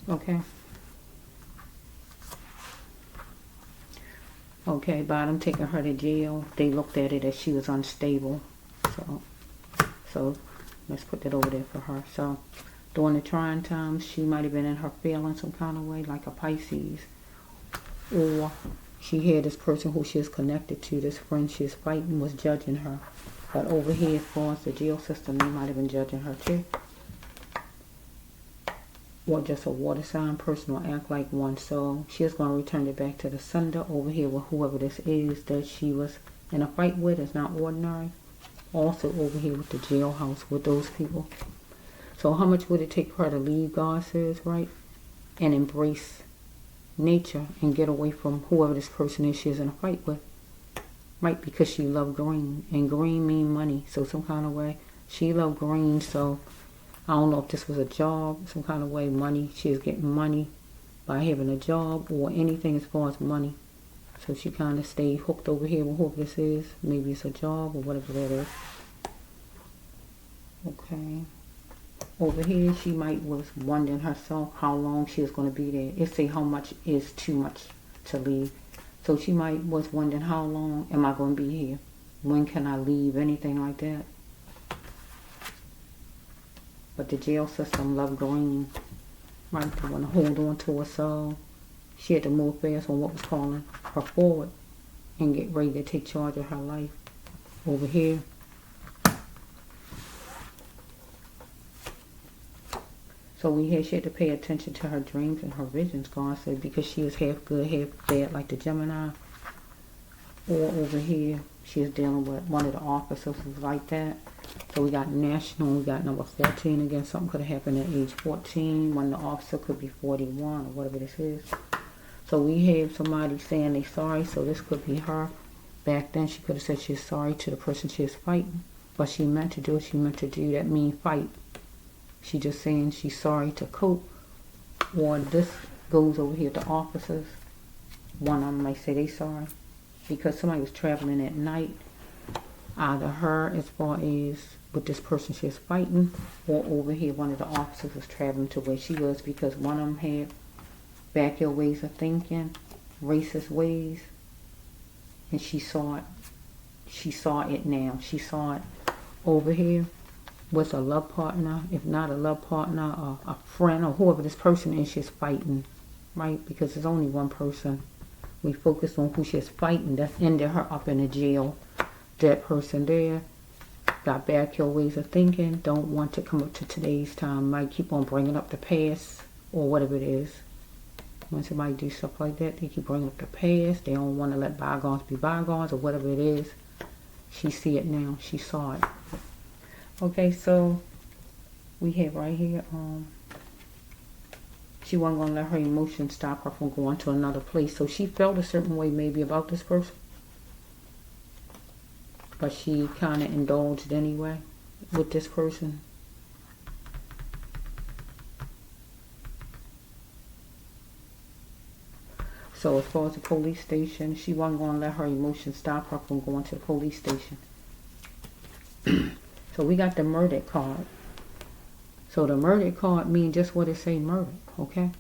Okay. Okay, bottom, taking her to jail. They looked at it as she was unstable. So let's put that over there for her. So during the trying times, she might have been in her feelings some kind of way, like a Pisces. Or she had this person who she is connected to, this friend she is fighting, was judging her. But over here, as far as the jail system, they might have been judging her too. Or just a water sign person will act like one. So she is going to return it back to the sender over here with whoever this is that she was in a fight with. It's not ordinary. Also over here with the jailhouse with those people. So how much would it take for her to leave, God says, right? And embrace nature and get away from whoever this person is she is in a fight with. Right? Because she loved green. And green mean money. So some kind of way. She loved green, so I don't know if this was a job, some kind of way, money. She is getting money by having a job or anything as far as money. So she kind of stayed hooked over here with whoever this is. Maybe it's a job or whatever that is. Okay. Over here, she might was wondering herself how long she is going to be there. It say how much is too much to leave. So she might was wondering how long am I going to be here? When can I leave? Anything like that. But the jail system loved green. Right, they want to hold on to her, so she had to move fast on what was calling her forward and get ready to take charge of her life. Over here. So we had she had to pay attention to her dreams and her visions, God said, because she is half good, half bad, like the Gemini. Or over here, she is dealing with one of the officers who's like that. So we got national, we got number 14 again. Something could have happened at age 14 when the officer could be 41 or whatever this is. So we have somebody saying they're sorry. So this could be her. Back then she could have said she's sorry to the person she is fighting. But she meant to do what she meant to do. That means fight. She just saying she's sorry to cope. Or this goes over here to officers. One of them might say they sorry. Because somebody was traveling at night. Either her as far as with this person she is fighting, or over here one of the officers was traveling to where she was, because one of them had backyard ways of thinking, racist ways, and she saw it. She saw it now. She saw it over here with a love partner, if not a love partner, or a friend, or whoever this person is she's fighting right? Because there's only one person. We focus on who she's fighting. That's ended her up in a jail. That person there got bad kill ways of thinking. Don't want to come up to today's time. Might keep on bringing up the past or whatever it is. When somebody do stuff like that, they keep bringing up the past. They don't want to let bygones be bygones or whatever it is. She see it now. She saw it. Okay, so we have right here, she wasn't going to let her emotions stop her from going to another place. So she felt a certain way maybe about this person. But she kind of indulged anyway with this person. So as far as the police station, she wasn't going to let her emotions stop her from going to the police station. So we got the murdered card. So the murdered card means just what it say, murdered, okay?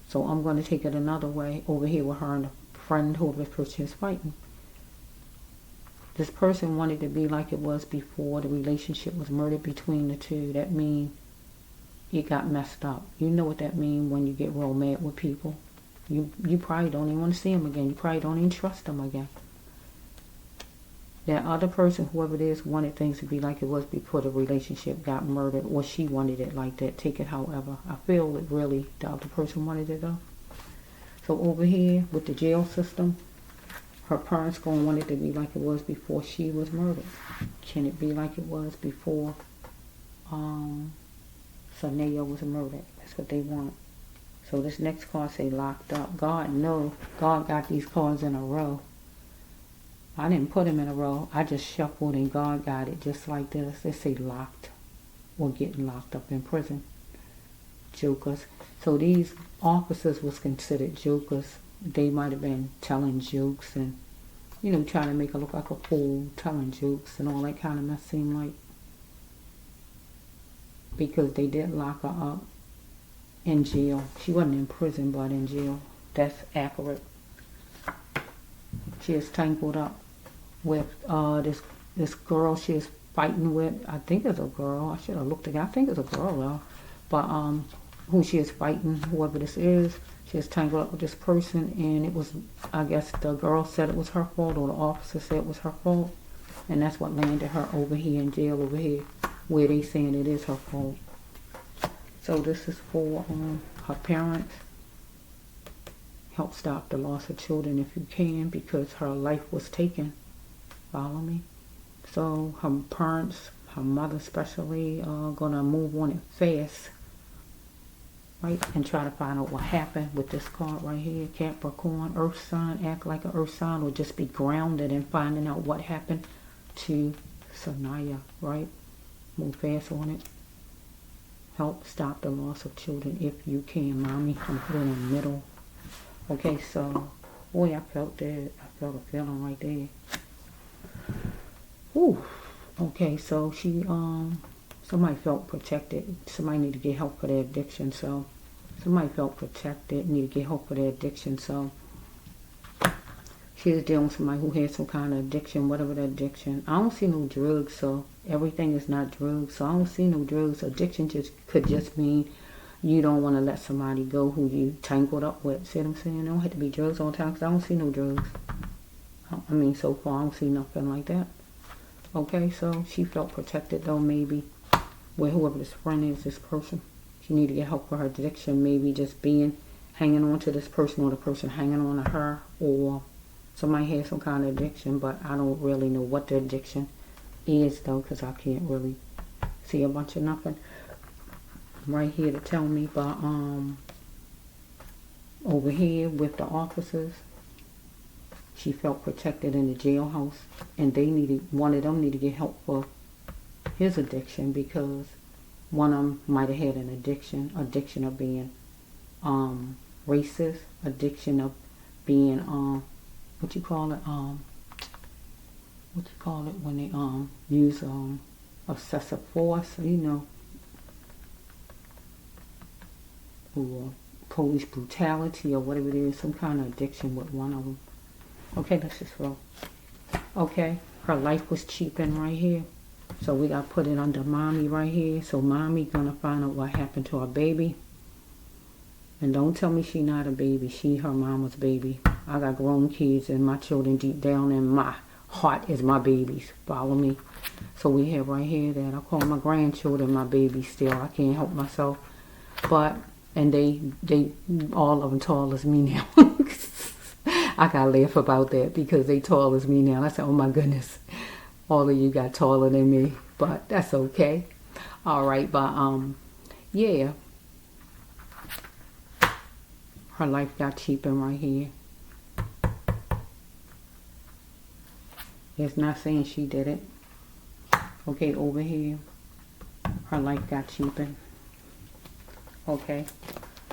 So I'm going to take it another way over here with her and a friend, whoever this person is fighting. This person wanted to be like it was before the relationship was murdered between the two. That means it got messed up. You know what that means when you get real mad with people. You probably don't even want to see them again. You probably don't even trust them again. That other person, whoever it is, wanted things to be like it was before the relationship got murdered, or she wanted it like that. Take it however. I feel it really, the other person wanted it though. So over here with the jail system, her parents going to want it to be like it was before she was murdered. Can it be like it was before Saniyah was murdered? That's what they want. So this next card say locked up. God knows. God got these cards in a row. I didn't put them in a row. I just shuffled and God got it just like this. They say locked or getting locked up in prison. Jokers. So these officers was considered jokers. They might have been telling jokes and, you know, trying to make her look like a fool, telling jokes and all that kind of mess seemed like. Because they did lock her up in jail. She wasn't in prison, but in jail. That's accurate. She is tangled up with this girl she is fighting with. I think it's a girl. I should have looked again. I think it's a girl though. But who she is fighting, whoever this is, she is tangled up with this person, and it was, I guess the girl said it was her fault, or the officer said it was her fault, and that's what landed her over here in jail over here, where they saying it is her fault. So this is for her parents. Help stop the loss of children if you can, because her life was taken. Follow me? So her parents, her mother especially, are going to move on it fast, right? And try to find out what happened with this card right here. Capricorn, earth sign, act like an earth sign, or just be grounded in finding out what happened to Saniyah, right? Move fast on it. Help stop the loss of children if you can, mommy. I'm putting in the middle. Okay, so, boy, I felt that. I felt a feeling right there. Ooh. Okay, so she, somebody felt protected. Somebody need to get help for their addiction, so. Somebody felt protected, need to get help for their addiction, so. She is dealing with somebody who has some kind of addiction, whatever the addiction. I don't see no drugs, so everything is not drugs. So I don't see no drugs. Addiction could just mean you don't want to let somebody go who you tangled up with. See what I'm saying? It don't have to be drugs all the time, because I don't see no drugs. I mean, so far I don't see nothing like that. Okay, so she felt protected though, maybe. With whoever this friend is, this person. She need to get help for her addiction. Maybe just hanging on to this person, or the person hanging on to her, or somebody has some kind of addiction, but I don't really know what the addiction is though, because I can't really see a bunch of nothing right here to tell me. But over here with the officers, she felt protected in the jailhouse, and one of them needed to get help for his addiction, because one of them might have had an addiction of being racist, addiction of being what you call it when they use excessive force, you know, or police brutality, or whatever it is, some kind of addiction with one of them. Okay, let's just roll. Okay, her life was cheapened right here, so we got to put it under mommy right here. So mommy gonna find out what happened to her baby, And don't tell me she not a baby. She her mama's baby. I got grown kids and my children deep down in my heart is my babies. Follow me? So we have right here that I call my grandchildren my babies still. I can't help myself. But, and they all of them tall as me now. I gotta laugh about that because they tall as me now. I said, oh my goodness. All of you got taller than me. But that's okay. Alright, but yeah. Her life got cheapened right here. It's not saying she did it. Okay, over here. Her life got cheapened. Okay.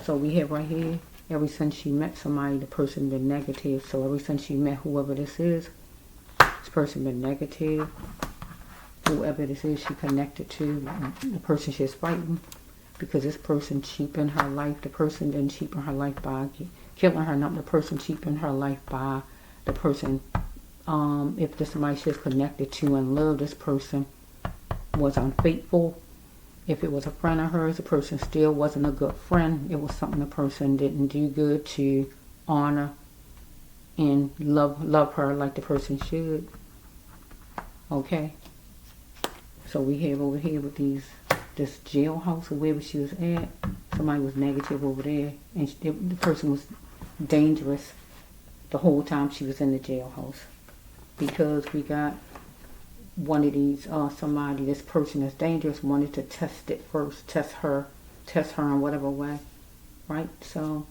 So we have right here, ever since she met somebody, the person been negative. So ever since she met whoever this is, this person been negative. Whoever this is she connected to, the person she's fighting. Because this person cheapened her life. The person didn't cheapen her life by killing her. Not the person cheapened her life by the person. If this somebody she's connected to and loved, this person was unfaithful. If it was a friend of hers, the person still wasn't a good friend. It was something the person didn't do good to honor and love her like the person should. Okay. So we have over here with this jailhouse or wherever she was at. Somebody was negative over there, and the person was dangerous the whole time she was in the jailhouse. Because we got one of these, somebody, this person that's dangerous wanted to test it first, test her in whatever way, right? So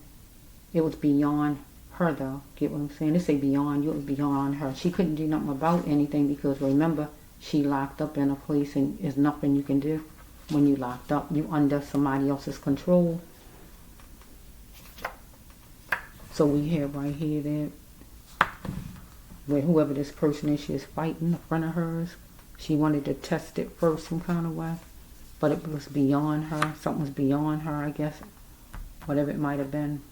it was beyond her though. Get what I'm saying? They say beyond you, it was beyond her. She couldn't do nothing about anything because remember, she locked up in a place and there's nothing you can do. When you locked up, you under somebody else's control. So we have right here that where whoever this person is, she is fighting, a friend of hers. She wanted to test it first some kind of way. But it was beyond her. Something was beyond her, I guess. Whatever it might have been.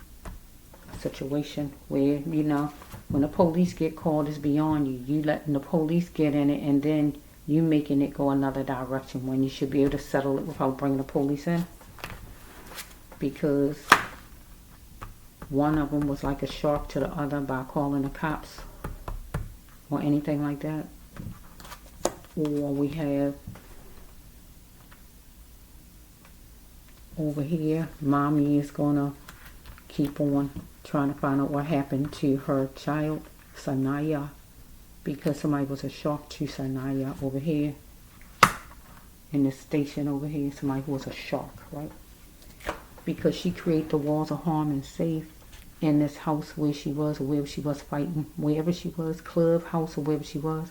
A situation where, you know, when the police get called, it's beyond you. You letting the police get in it and then you making it go another direction when you should be able to settle it without bringing the police in. Because one of them was like a shark to the other by calling the cops or anything like that. Or we have over here, mommy is gonna keep on trying to find out what happened to her child, Saniyah, because somebody was a shark to Saniyah over here in this station over here. Somebody who was a shark, right? Because she created the walls of harm and safe in this house where she was, or wherever she was fighting, wherever she was, club, house, or wherever she was.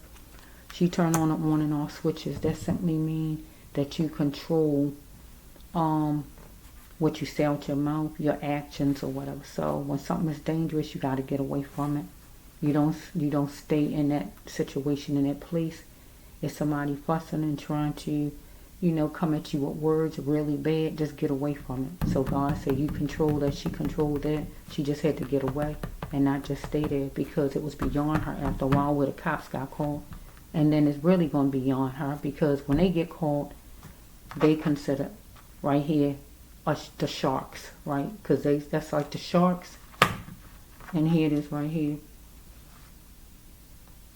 She turned on the on and off switches. That simply means that you control what you say out your mouth, your actions or whatever. So when something is dangerous, you got to get away from it. You don't stay in that situation, in that place. If somebody fussing and trying to, you know, come at you with words really bad, just get away from it. So God said you control that, she controlled that. She just had to get away and not just stay there because it was beyond her after a while where the cops got called. And then it's really going to be beyond her because when they get called, they consider right here the sharks, right? Because that's like the sharks. And here it is right here.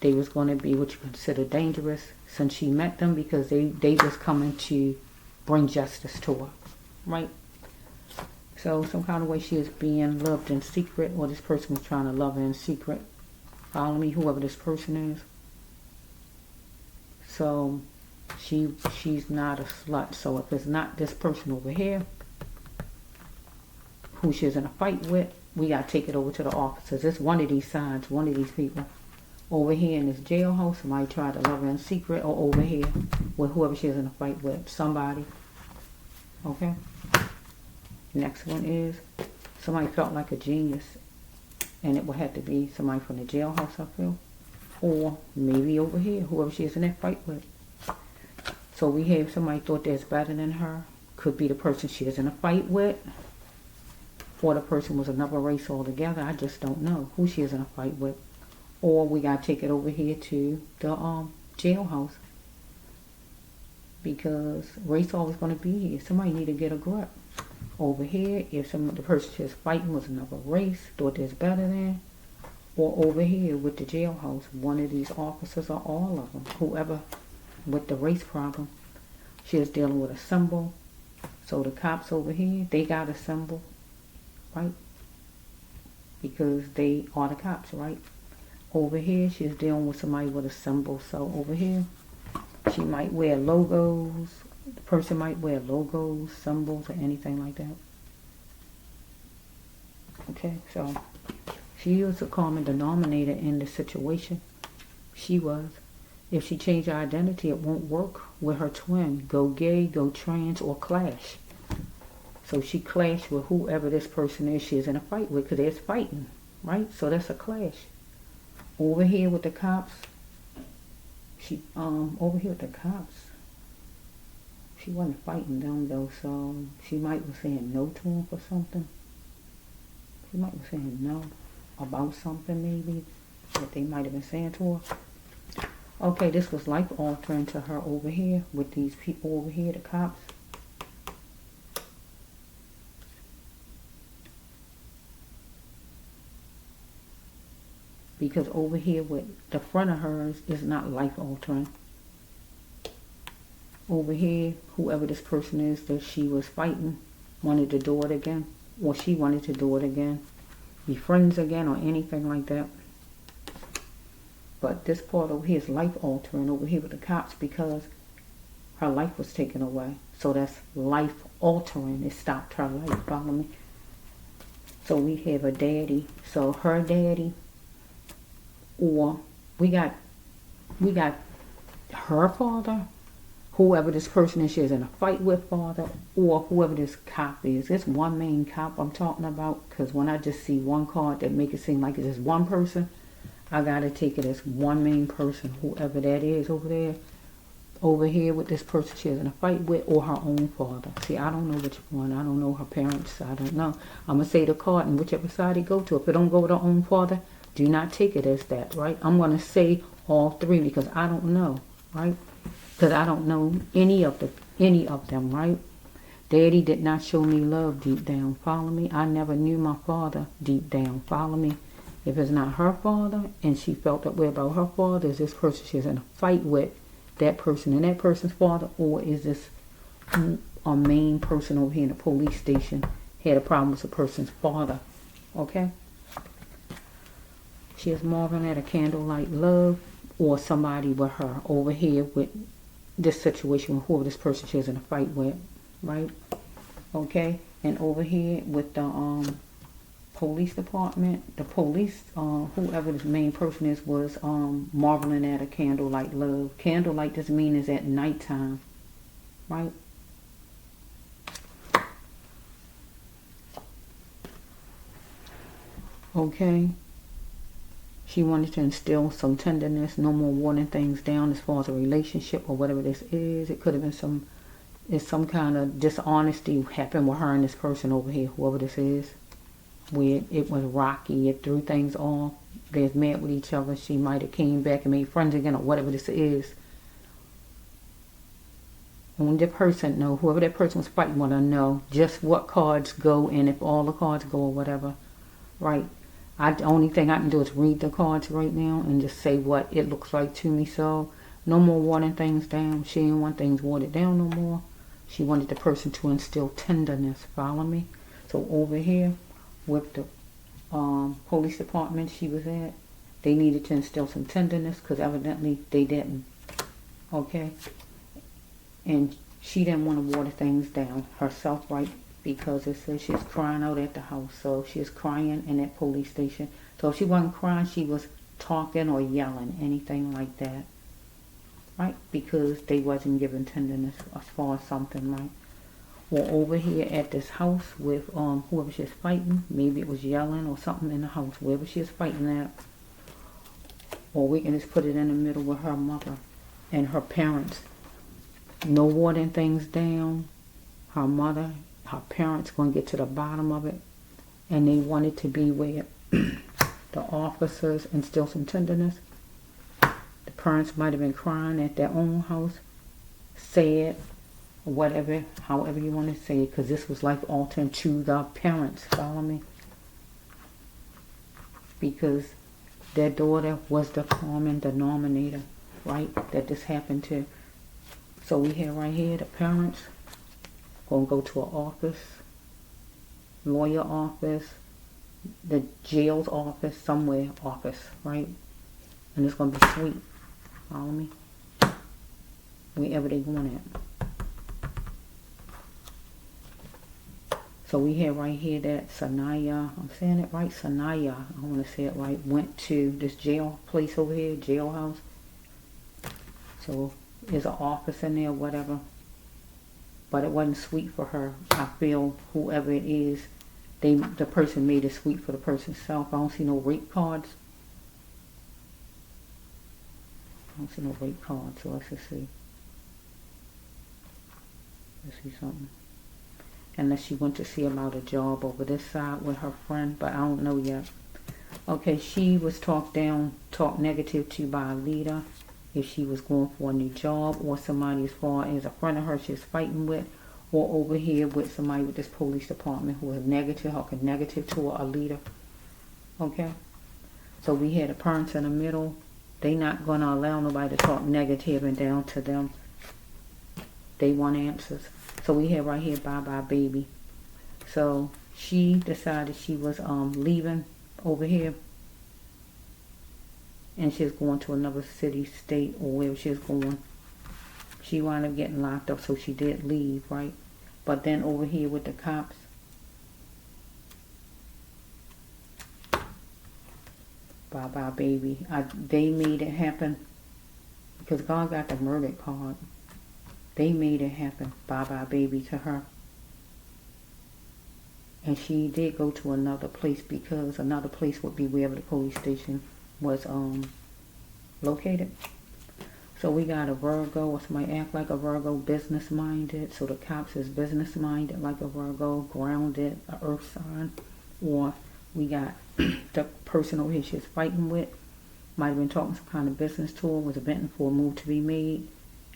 They was going to be what you consider dangerous since she met them because they was coming to bring justice to her, right? So some kind of way she is being loved in secret, or this person was trying to love her in secret. Follow me, whoever this person is. So she's not a slut. So if it's not this person over here who she's in a fight with, we got to take it over to the officers. It's one of these sides, one of these people. Over here in this jailhouse, somebody tried to love her in secret, or over here with whoever she's in a fight with, somebody. Okay? Next one is somebody felt like a genius, and it would have to be somebody from the jailhouse, I feel. Or maybe over here, whoever she is in that fight with. So we have somebody thought that's better than her. Could be the person she is in a fight with. Or the person was another race altogether. I just don't know who she is in a fight with. Or we got to take it over here to the jailhouse. Because race always going to be here. Somebody need to get a grip. Over here, if the person she's fighting was another race, thought there's better than, or over here with the jailhouse, one of these officers or all of them, whoever with the race problem, she is dealing with a symbol. So the cops over here, they got a symbol, right? Because they are the cops, right? Over here, she's dealing with somebody with a symbol. So over here, she might wear logos. The person might wear logos, symbols, or anything like that. Okay, so she was a common denominator in the situation. She was. If she changed her identity, it won't work with her twin. Go gay, go trans, or clash. So she clashed with whoever this person is she's in a fight with, because there's fighting, right? So that's a clash. Over here with the cops, over here with the cops, she wasn't fighting them though, so she might be saying no to him for something. She might be saying no about something maybe that they might have been saying to her. Okay, this was life altering to her over here with these people over here, the cops. Because over here with the front of hers is not life altering. Over here, whoever this person is that she was fighting wanted to do it again, or she wanted to do it again, be friends again, or anything like that. But this part over here is life altering over here with the cops, because her life was taken away. So that's life altering. It stopped her life. Follow me? So we have a daddy. So her daddy, or we got her father, whoever this person is she's in a fight with, father, or whoever this cop is. It's one main cop I'm talking about, because when I just see one card that make it seem like it's just one person, I gotta take it as one main person, whoever that is over there. Over here with this person she's in a fight with, or her own father. See, I don't know which one. I don't know her parents. I don't know. I'm gonna say the card and whichever side it go to. If it don't go with her own father, do not take it as that, right? I'm gonna say all three because I don't know, right? Because I don't know any of them, right? Daddy did not show me love deep down. Follow me? I never knew my father deep down. Follow me? If it's not her father and she felt that way about her father, is this person she's in a fight with that person and that person's father, or is this a main person over here in the police station had a problem with the person's father? Okay? She is marveling at a candlelight love, or somebody with her over here with this situation with whoever this person she's in a fight with, right? Okay? And over here with the police department, the police, whoever the main person is, was marveling at a candlelight love. Candlelight doesn't mean it's at nighttime, right? Okay. She wanted to instill some tenderness, no more watering things down as far as a relationship or whatever this is. It could have been some kind of dishonesty happened with her and this person over here, whoever this is. Where it was rocky, it threw things off. They was mad with each other. She might have came back and made friends again, or whatever this is. Only the person know, whoever that person was fighting with, know just what cards go, and if all the cards go or whatever, right? The only thing I can do is read the cards right now and just say what it looks like to me. So no more watering things down. She didn't want things watered down no more. She wanted the person to instill tenderness. Follow me? So over here with the police department she was at, they needed to instill some tenderness because evidently they didn't. Okay? And she didn't want to water things down herself, right? Because it says she's crying out at the house. So she's crying in that police station. So if she wasn't crying, she was talking or yelling, anything like that. Right? Because they wasn't giving tenderness as far as something, right? Or over here at this house with whoever she's fighting. Maybe it was yelling or something in the house, wherever she's fighting at. Or we can just put it in the middle with her mother and her parents. No watering things down. Her mother, her parents going to get to the bottom of it. And they wanted to be where the officers instill some tenderness. The parents might have been crying at their own house. Sad. whatever, however you want to say it, because this was life altering to the parents. Follow me? Because their daughter was the common denominator, right? That this happened to. So we have right here the parents gonna go to an office, lawyer office, the jail's office, somewhere office, right? And it's gonna be sweet. Follow me? Wherever they going at. So we have right here that Saniyah, I'm saying it right, Saniyah, I want to say it right, went to this jail place over here, jailhouse. So there's an office in there, whatever. But it wasn't sweet for her. I feel whoever it is, the person made it sweet for the person's self. I don't see no rape cards. I don't see no rape cards, so let's just see. Let's see something. Unless she went to see about a job over this side with her friend, but I don't know yet. Okay, she was talked negative to by a leader if she was going for a new job, or somebody as far as a friend of hers she was fighting with, or over here with somebody with this police department who was negative, or negative to a leader. Okay? So we had the parents in the middle. They not going to allow nobody to talk negative and down to them. They want answers. So we have right here, bye-bye baby. So she decided she was leaving over here. And she was going to another city, state, or wherever she was going. She wound up getting locked up, so she did leave, right? But then over here with the cops, bye-bye baby. They made it happen because God got the murder card. They made it happen, bye-bye baby, to her. And she did go to another place because another place would be wherever the police station was located. So we got a Virgo, or somebody act like a Virgo, business-minded. So the cops is business-minded like a Virgo, grounded, an earth sign. Or we got the person over here she's fighting with, might have been talking some kind of business to her, was venting for a move to be made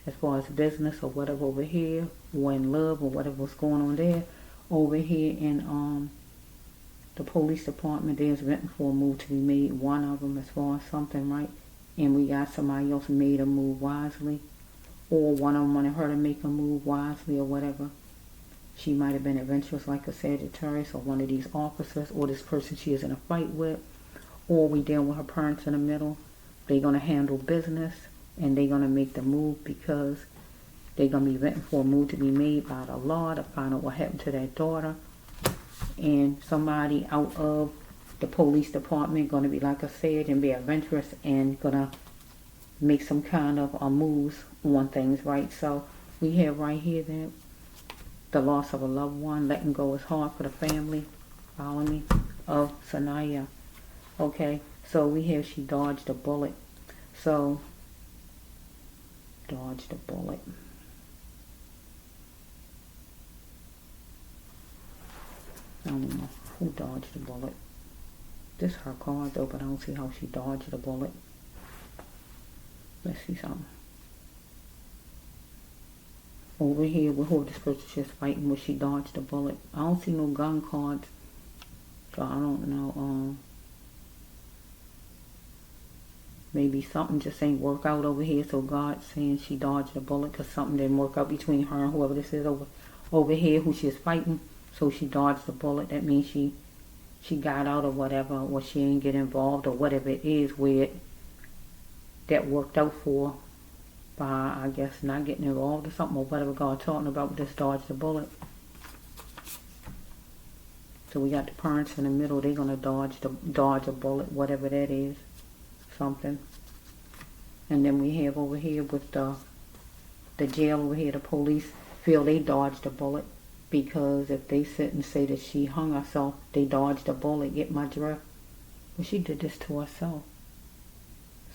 as far as business or whatever over here, or in love or whatever was going on there. Over here in the police department, there's venting for a move to be made, one of them as far as something, right? And we got somebody else made a move wisely, or one of them wanted her to make a move wisely or whatever. She might have been adventurous like a Sagittarius, or one of these officers, or this person she is in a fight with, or we deal with her parents in the middle. They're going to handle business, and they're going to make the move because they're going to be waiting for a move to be made by the law to find out what happened to their daughter. And somebody out of the police department going to be, like I said, and be adventurous and going to make some kind of moves on things, right? So we have right here that the loss of a loved one, letting go is hard for the family, follow me, of Saniyah. Okay, so we have she dodged a bullet. So, dodged a bullet. I don't know who dodged the bullet. This is her card though, but I don't see how she dodged the bullet. Let's see something. Over here with who this person she's fighting with, she dodged the bullet. I don't see no gun cards, so I don't know. Maybe something just ain't work out over here, so God's saying she dodged the bullet because something didn't work out between her and whoever this is over here who she's fighting. So she dodged the bullet. That means she got out or whatever, or she didn't get involved or whatever it is where that worked out for by, I guess, not getting involved or something, or whatever God's talking about with this dodge the bullet. So we got the parents in the middle. They're going to dodge a bullet, whatever that is, something. And then we have over here with the jail over here, the police feel they dodged a bullet. Because if they sit and say that she hung herself, they dodged a bullet, get my drift? Well, she did this to herself.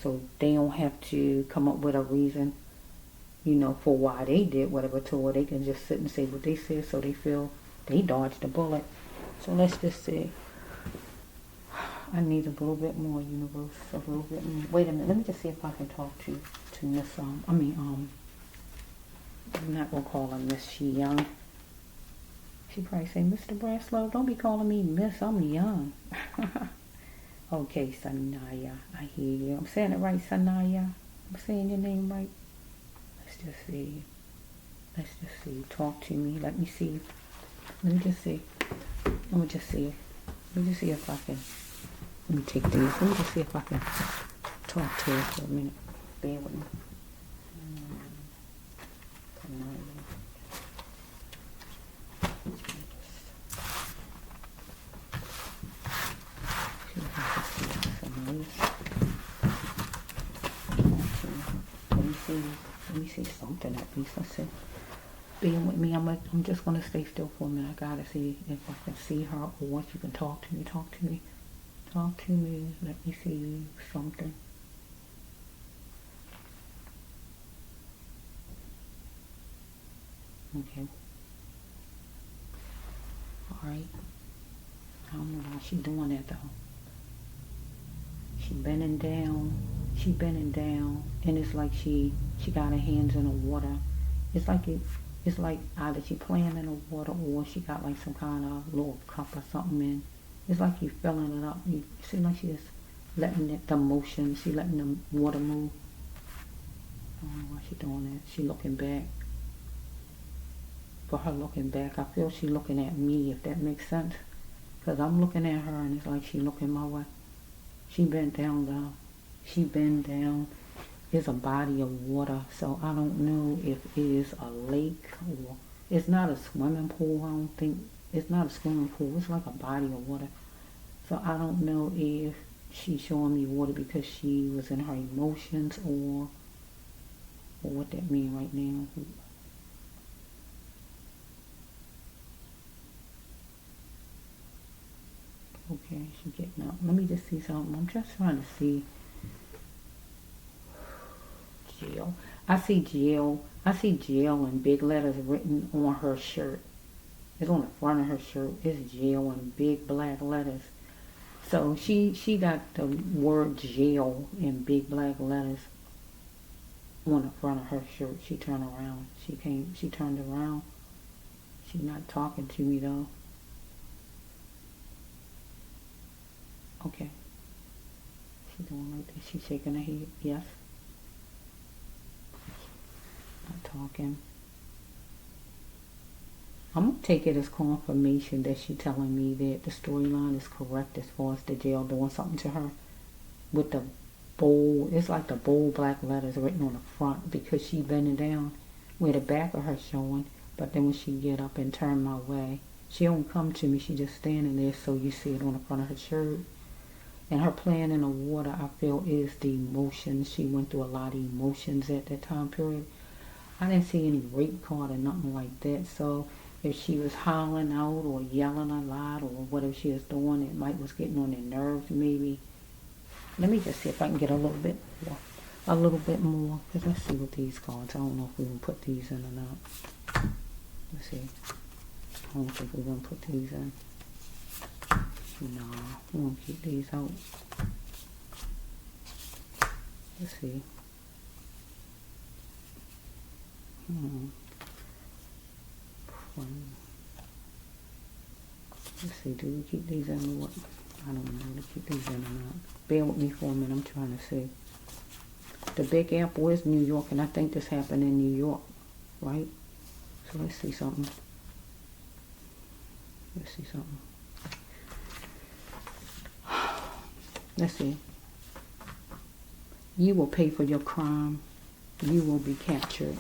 So they don't have to come up with a reason, for why they did whatever to her. They can just sit and say what they said, so they feel they dodged a bullet. So let's just see. I need a little bit more, universe, a little bit more. Wait a minute, let me just see if I can talk to Miss, I'm not going to call her Miss. She young. She probably say, Mr. Braslow, don't be calling me Miss. I'm young. Okay, Saniyah. I hear you. I'm saying it right, Saniyah. I'm saying your name right. Let's just see. Let's just see. Talk to me. Let me see. Let me just see. Let me just see. Let me just see if I can. Let me take these. Let me just see if I can talk to her for a minute. Bear with me. Let me see something at least. Let's see. Being with me, I'm just gonna stay still for a minute. I gotta see if I can see her or what. You can talk to me. Talk to me. Talk to me. Let me see something. Okay. All right. I don't know why she's doing that though. She bending down. She bending down, and it's like she got her hands in the water. It's like either she playing in the water or she got like some kind of little cup or something in. It's like you filling it up. You see like she just letting the motion. She letting the water move. I don't know why she doing that. She looking back. For her looking back, I feel she looking at me. If that makes sense, because I'm looking at her and it's like she looking my way. She bent down though. She bent down. It's a body of water, so I don't know if it is a lake or it's not a swimming pool. I don't think it's not a swimming pool. It's like a body of water. So I don't know if she's showing me water because she was in her emotions or what that mean right now. Okay, she's getting up. Let me just see something. I'm just trying to see. Jail. I see jail. I see jail in big letters written on her shirt. It's on the front of her shirt. It's jail in big black letters. So she got the word jail in big black letters on the front of her shirt. She turned around. She turned around. She's not talking to me though. Okay. She's doing like this. She's shaking her head. Yes. Not talking. I'm going to take it as confirmation that she's telling me that the storyline is correct as far as the jail doing something to her. With the bold, it's like the bold black letters written on the front because she bending down where the back of her showing. But then when she get up and turn my way, she don't come to me. She just standing there so you see it on the front of her shirt. And her playing in the water, I feel, is the emotions. She went through a lot of emotions at that time period. I didn't see any rape card or nothing like that. So if she was hollering out or yelling a lot or whatever she was doing, it might was getting on their nerves maybe. Let me just see if I can get a little bit more. A little bit more. Because let's see what these cards. I don't know if we can put these in or not. Let's see. I don't think we're going to put these in. No, we're going to keep these out. Let's see. Let's see, do we keep these in or what? I don't know to keep these in or not. Bear with me for a minute, I'm trying to see. The Big Apple is New York, and I think this happened in New York, right? So let's see something. Let's see something. Let's see. You will pay for your crime. You will be captured.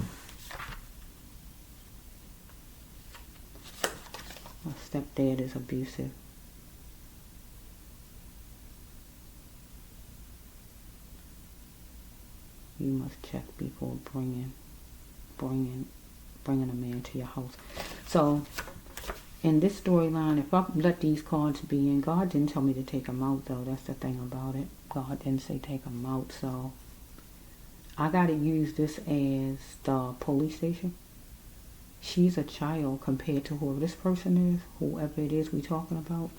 My stepdad is abusive. You must check before bringing a man to your house. So in this storyline, if I let these cards be in, God didn't tell me to take them out though. That's the thing about it. God didn't say take them out. So I got to use this as the police station. She's a child compared to whoever this person is, whoever it is we talking about.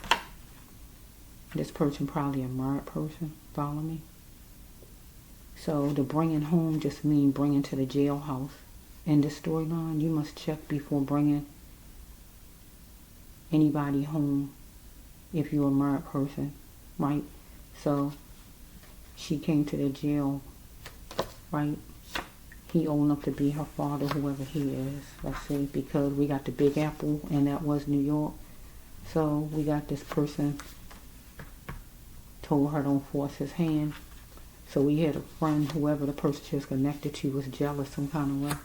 This person probably a married person. Follow me? So the bringing home just mean bringing to the jailhouse. in this storyline, you must check before bringing anybody home if you're a married person, right? So she came to the jail, right? He old enough to be her father, whoever he is. Let's see, because we got the Big Apple, and that was New York. So we got this person told her don't force his hand. So we had a friend, whoever the person she was connected to was jealous some kind of way.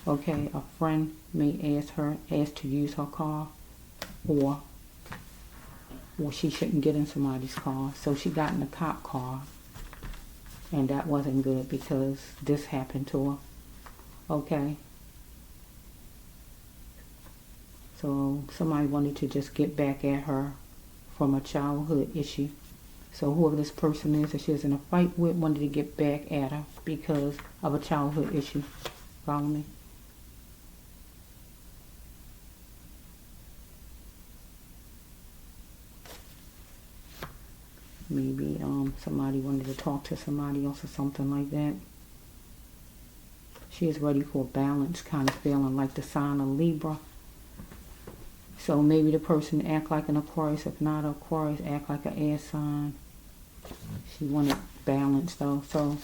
Okay, a friend may ask to use her car, or she shouldn't get in somebody's car. So she got in a cop car, and that wasn't good because this happened to her. Okay. So somebody wanted to just get back at her from a childhood issue. So whoever this person is that she was in a fight with wanted to get back at her because of a childhood issue. Follow me? Maybe somebody wanted to talk to somebody else or something like that. She is ready for balance, kind of feeling like the sign of Libra. So maybe the person act like an Aquarius. If not an Aquarius, act like an air sign. She wanted balance though. So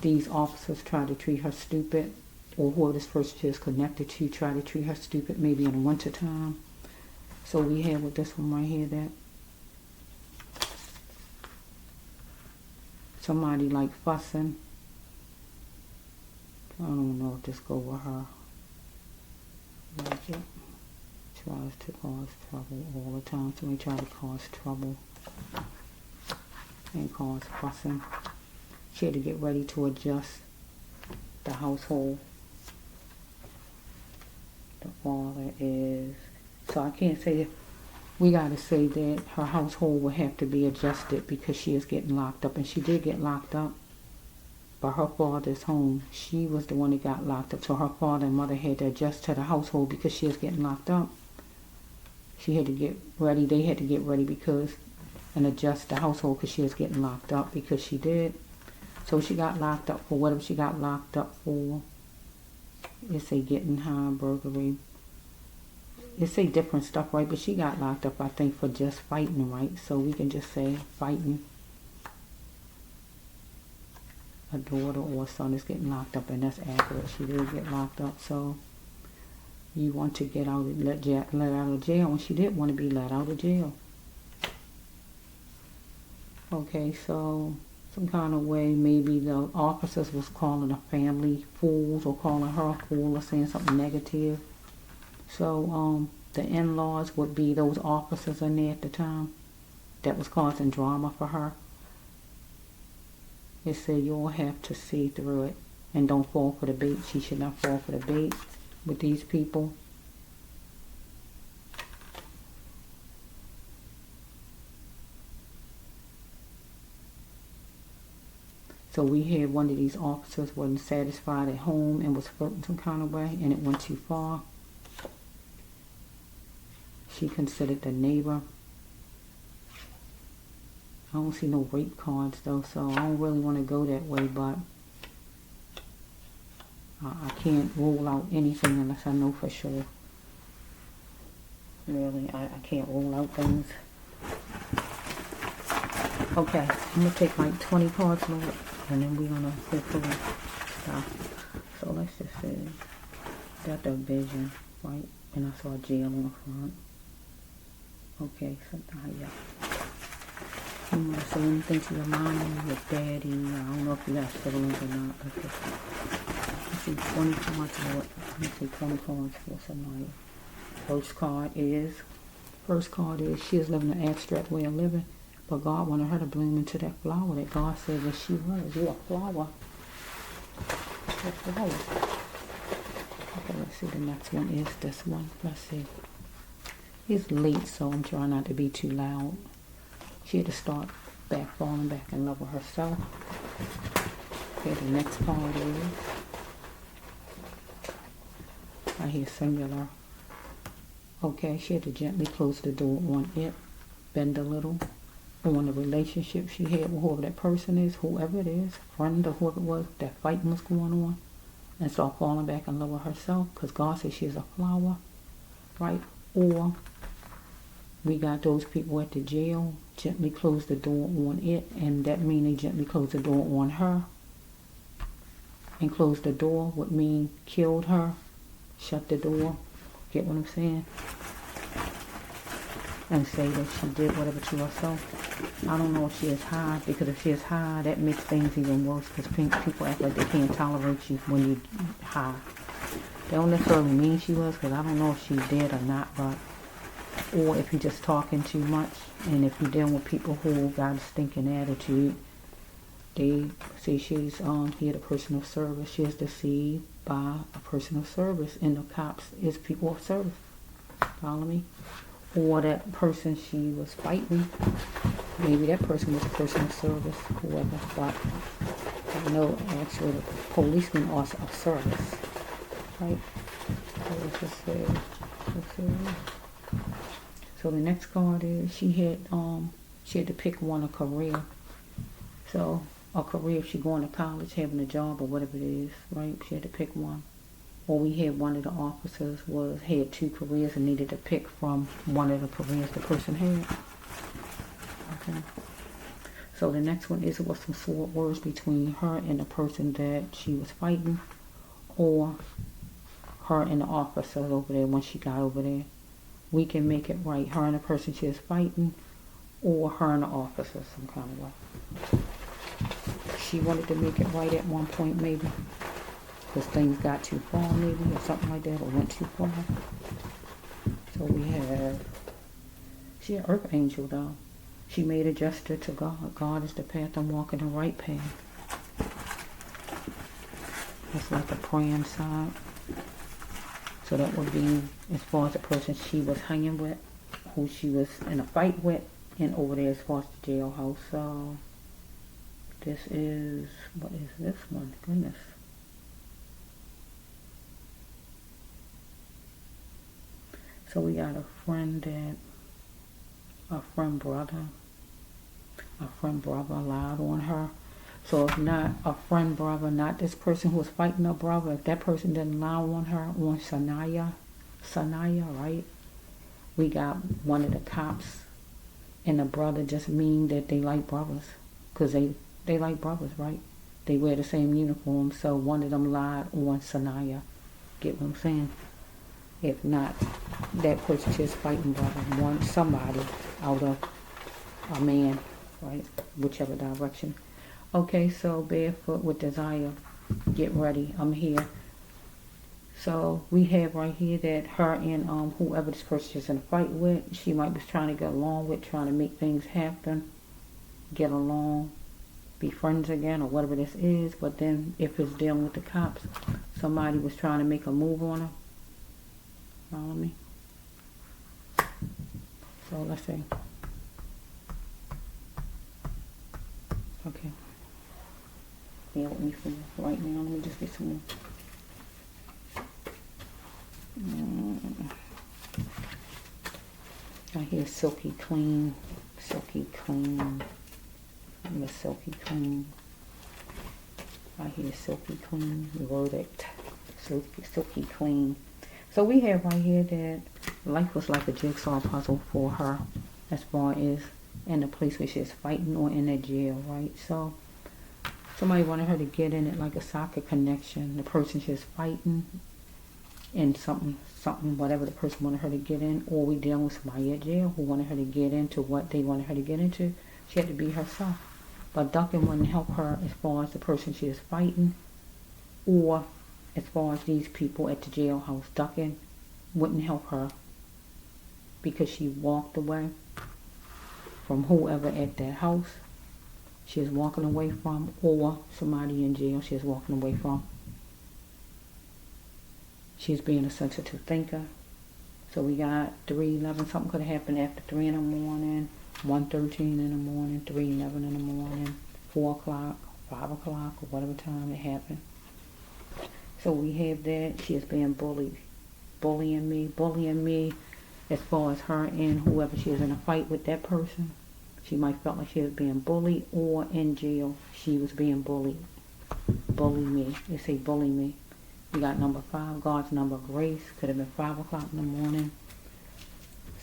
these officers try to treat her stupid, or whoever this person is connected to try to treat her stupid, maybe in the winter time. So we have with this one right here that somebody like fussing. I don't know if this go with her. Like it tries to cause trouble all the time. Somebody try to cause trouble and cause fussing. She had to get ready to adjust the household. The father is, so I can't say, we gotta say that her household will have to be adjusted because she is getting locked up, and she did get locked up. But her father's home, she was the one that got locked up. So her father and mother had to adjust to the household because she was getting locked up. She had to get ready, they had to get ready and adjust the household because she was getting locked up because she did. So she got locked up for whatever she got locked up for. It's a getting high, burglary. It's a different stuff, right? But she got locked up, I think, for just fighting, right? So we can just say fighting. A daughter or a son is getting locked up, and that's accurate. She did get locked up. So you want to get out, let out of jail, and she did want to be let out of jail. Okay, so some kind of way, maybe the officers was calling her family fools, or calling her a fool, or saying something negative. So the in-laws would be those officers in there at the time that was causing drama for her. It said you'll have to see through it and don't fall for the bait. She should not fall for the bait with these people. So we had one of these officers wasn't satisfied at home and was flirting some kind of way, and it went too far. She considered the neighbor. I don't see no rape cards though, so I don't really want to go that way, but I can't rule out anything unless I know for sure. Really, I can't rule out things. Okay, I'm going to take like 20 cards, Lord, and then we're going to hopefully stop. So let's just say, got the vision, right? And I saw jail on the front. Okay, Saniyah. You want to say anything to your mommy, your daddy? I don't know if you got siblings or not. Let's see, 20 cards, Lord. Let's see, 20 cards for Saniyah. First card is she is living an abstract way of living, but God wanted her to bloom into that flower that God said that she was. You're a flower. A flower. Okay, let's see, the next one is this one. Let's see. It's late, so I'm trying not to be too loud. She had to start falling back in love with herself. Okay, the next card is, I hear singular. Okay, she had to gently close the door on it, bend a little, on the relationship she had with whoever that person is, whoever it is, friend or whoever it was, that fighting was going on. and start falling back in love with herself, because God says she is a flower, right? Or we got those people at the jail, gently close the door on it, and that means they gently close the door on her. And close the door would mean killed her, shut the door, get what I'm saying? And say that she did whatever to herself. I don't know if she is high, because if she is high, that makes things even worse, because people act like they can't tolerate you when you're high. They don't necessarily mean she was, because I don't know if she did or not, but, or if you're just talking too much, and if you're dealing with people who got a stinking attitude, they say she's here, the person of service. She is deceived by a person of service, and the cops is people of service. Follow me? Or that person she was fighting, maybe that person was a person of service, whoever. But I know actually the policemen are of service, right? So let's just say, so the next card is she had to pick a career. So a career, if she going to college, having a job or whatever it is, right? She had to pick one. Or we had one of the officers had 2 careers and needed to pick from one of the careers the person had. Okay. So the next one is, it was some sword words between her and the person that she was fighting, or her and the officers over there when she got over there. We can make it right. Her and the person she is fighting, or her and the officers, some kind of way. She wanted to make it right at one point, maybe, because things got too far, maybe, or something like that, or went too far. So we have, she an earth angel, though. She made a gesture to God. God is the path, I'm walking the right path. That's like a praying side. So that would be as far as the person she was hanging with, who she was in a fight with, and over there as far as the jailhouse. So this is, what is this one? Goodness. So we got a friend brother lied on her. So if not a friend brother, not this person who was fighting her brother, if that person didn't lie on her, on Saniyah, right? We got one of the cops and the brother just mean that they like brothers, because they like brothers, right? They wear the same uniform, so one of them lied on Saniyah. Get what I'm saying? If not, that person just fighting brother, somebody out of a man, right? Whichever direction. Okay, so barefoot with desire. Get ready. I'm here. So we have right here that her and whoever this person is in a fight with, she might be trying to get along with, trying to make things happen, get along, be friends again, or whatever this is. But then if it's dealing with the cops, somebody was trying to make a move on her. Follow me? So let's see. Okay. Bear with me for right now. Let me just get some more. I hear silky clean. Miss Silky Clean. I hear silky clean. Verdict. Silky clean. So we have right here that life was like a jigsaw puzzle for her, as far as in the place where she's fighting or in a jail, right? So somebody wanted her to get in it like a soccer connection. The person she's fighting in something, whatever the person wanted her to get in, or we dealing with somebody at jail who wanted her to get into what they wanted her to get into. She had to be herself. But ducking wouldn't help her as far as the person she is fighting, or as far as these people at the jailhouse. Ducking wouldn't help her because she walked away from whoever at that house she is walking away from, or somebody in jail she is walking away from. She's being a sensitive thinker. So we got 3:11. Something could have happened after 3 in the morning, 1:13 in the morning, 3:11 in the morning, 4 o'clock, 5 o'clock, or whatever time it happened. So we have that. She is being bullied. Bullying me as far as her and whoever she is in a fight with that person. She might felt like she was being bullied, or in jail she was being bullied. Bully me. They say bully me. We got number 5, God's number of grace. Could have been 5 o'clock in the morning.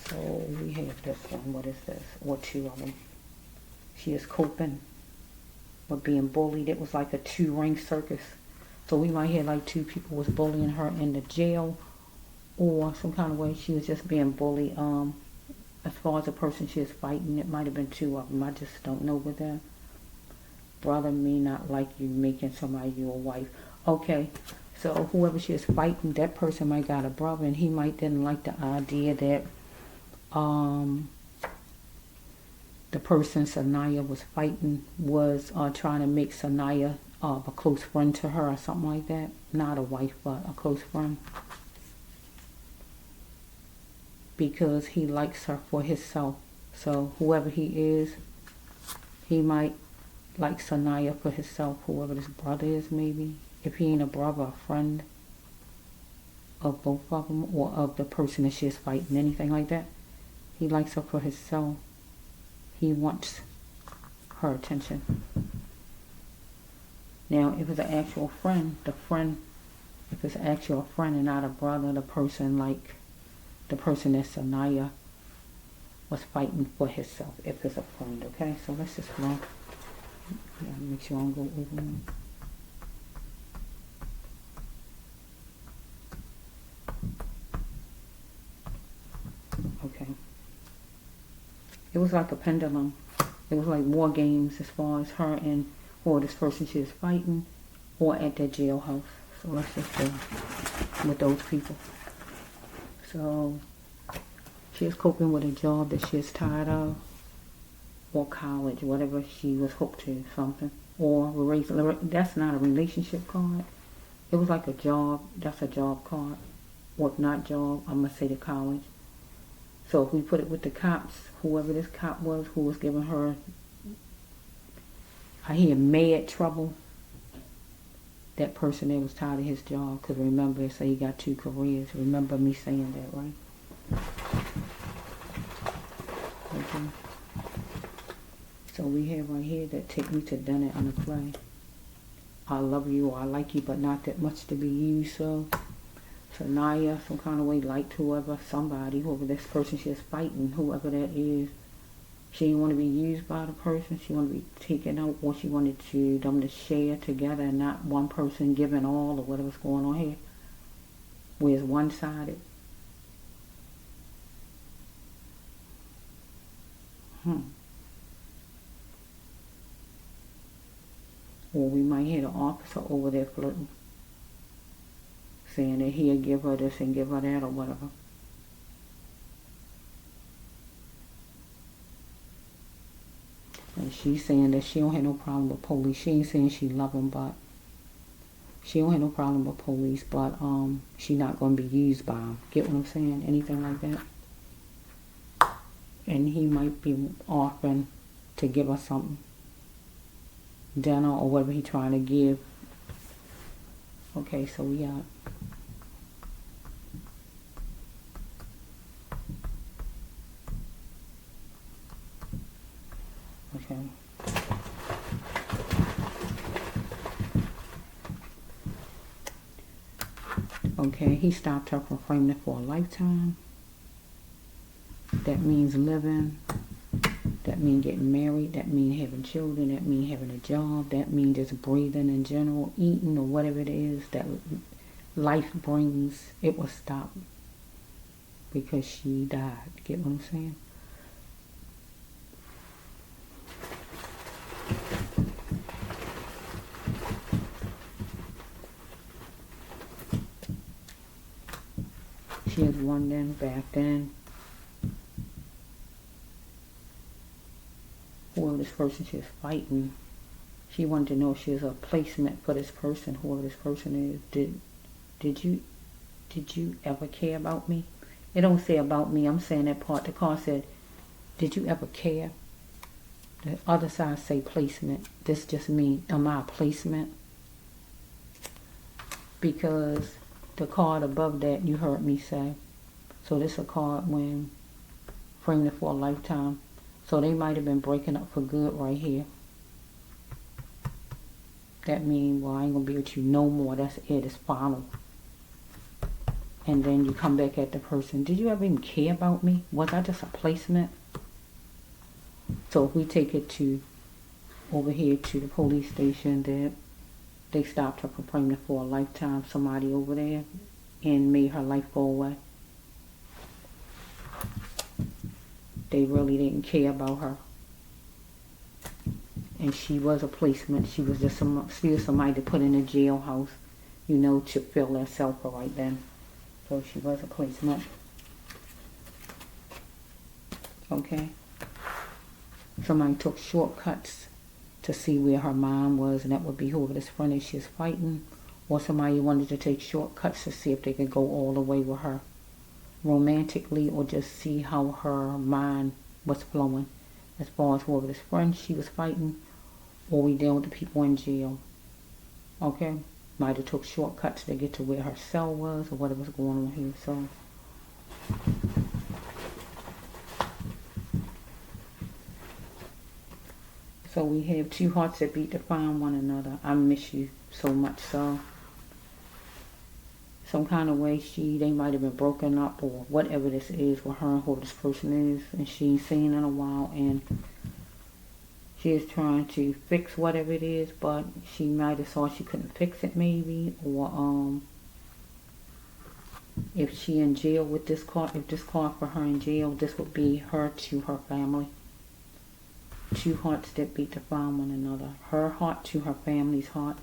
So we have this one. What is this? Or 2 of them. She is coping with being bullied. It was like a 2-ring circus. So we might hear like 2 people was bullying her in the jail, or some kind of way she was just being bullied. As far as the person she is fighting, it might have been 2 of them. I just don't know with that. Brother may not like you making somebody your wife. Okay, so whoever she is fighting, that person might got a brother, and he might didn't like the idea that the person Saniyah was fighting was trying to make Saniyah a close friend to her or something like that. Not a wife, but a close friend. Because he likes her for himself. So whoever he is, he might like Saniyah for himself, whoever this brother is maybe. If he ain't a brother, a friend of both of them, or of the person that she is fighting, anything like that. He likes her for himself. He wants her attention. Now, if it's an actual friend, if it's actual friend and not a brother, the person like the person that Saniyah was fighting for himself, if it's a friend, okay? So let's just go. Yeah, make sure I don't go over them. Okay. It was like a pendulum. It was like war games as far as her and or this person she is fighting, or at that jailhouse. So let's just go with those people. So she is coping with a job that she is tired of, or college, whatever she was hooked to, something. Or that's not a relationship card. It was like a job. That's a job card. Or if not job, I'm going to say the college. So if we put it with the cops, whoever this cop was who was giving her, I hear mad trouble, that person that was tired of his job. Because remember, say he got 2 careers. Remember me saying that, right? Okay. So we have right here that take me to dinner on a play. I love you, or I like you, but not that much to be used. So Saniyah, some kind of way, liked whoever this person she is fighting, whoever that is. She didn't want to be used by the person. She wanted to be taken out, or she wanted them to share together and not one person giving all, or whatever's going on here. Where it's one-sided. Or we might hear the officer over there flirting, saying that he'll give her this and give her that or whatever. And she's saying that she don't have no problem with police. She ain't saying she love them, but she don't have no problem with police, but she not going to be used by them. Get what I'm saying? Anything like that. And he might be offering to give her something. Dinner or whatever he trying to give. Okay, so we got okay, he stopped her from framing it for a lifetime. That means living. That means getting married. That means having children. That means having a job. That means just breathing in general, eating or whatever it is that life brings. It will stop because she died. Get what I'm saying? She had one then, back then. Whoever this person she is fighting, she wanted to know if she was a placement for this person, whoever this person is. Did you ever care about me? It don't say about me. I'm saying that part. The card said, did you ever care? The other side say placement. This just means, am I a placement? Because the card above that, you heard me say. So this a card when framed it for a lifetime. So they might have been breaking up for good right here. That means, well, I ain't going to be with you no more. That's it. It's final. and then you come back at the person. Did you ever even care about me? Was I just a placement? So if we take it to over here to the police station, that they stopped her from pregnant for a lifetime, somebody over there, and made her life go away. They really didn't care about her. And she was a placement. She was just somebody to put in a jailhouse, you know, to fill that self right then. So she was a placement. Okay. Somebody took shortcuts to see where her mom was, and that would be whoever this friend is she's fighting. Or somebody wanted to take shortcuts to see if they could go all the way with her romantically, or just see how her mind was flowing as far as whoever this friend she was fighting, or we deal with the people in jail. Okay? Might have took shortcuts to get to where her cell was, or whatever was going on here. So we have two hearts that beat to find one another. I miss you so much. So some kind of way they might have been broken up, or whatever this is with her and who this person is, and she ain't seen in a while, and she is trying to fix whatever it is, but she might have thought she couldn't fix it maybe, or if she in jail with this card, if this card for her in jail, this would be her to her family. Two hearts that beat to find one another. Her heart to her family's heart,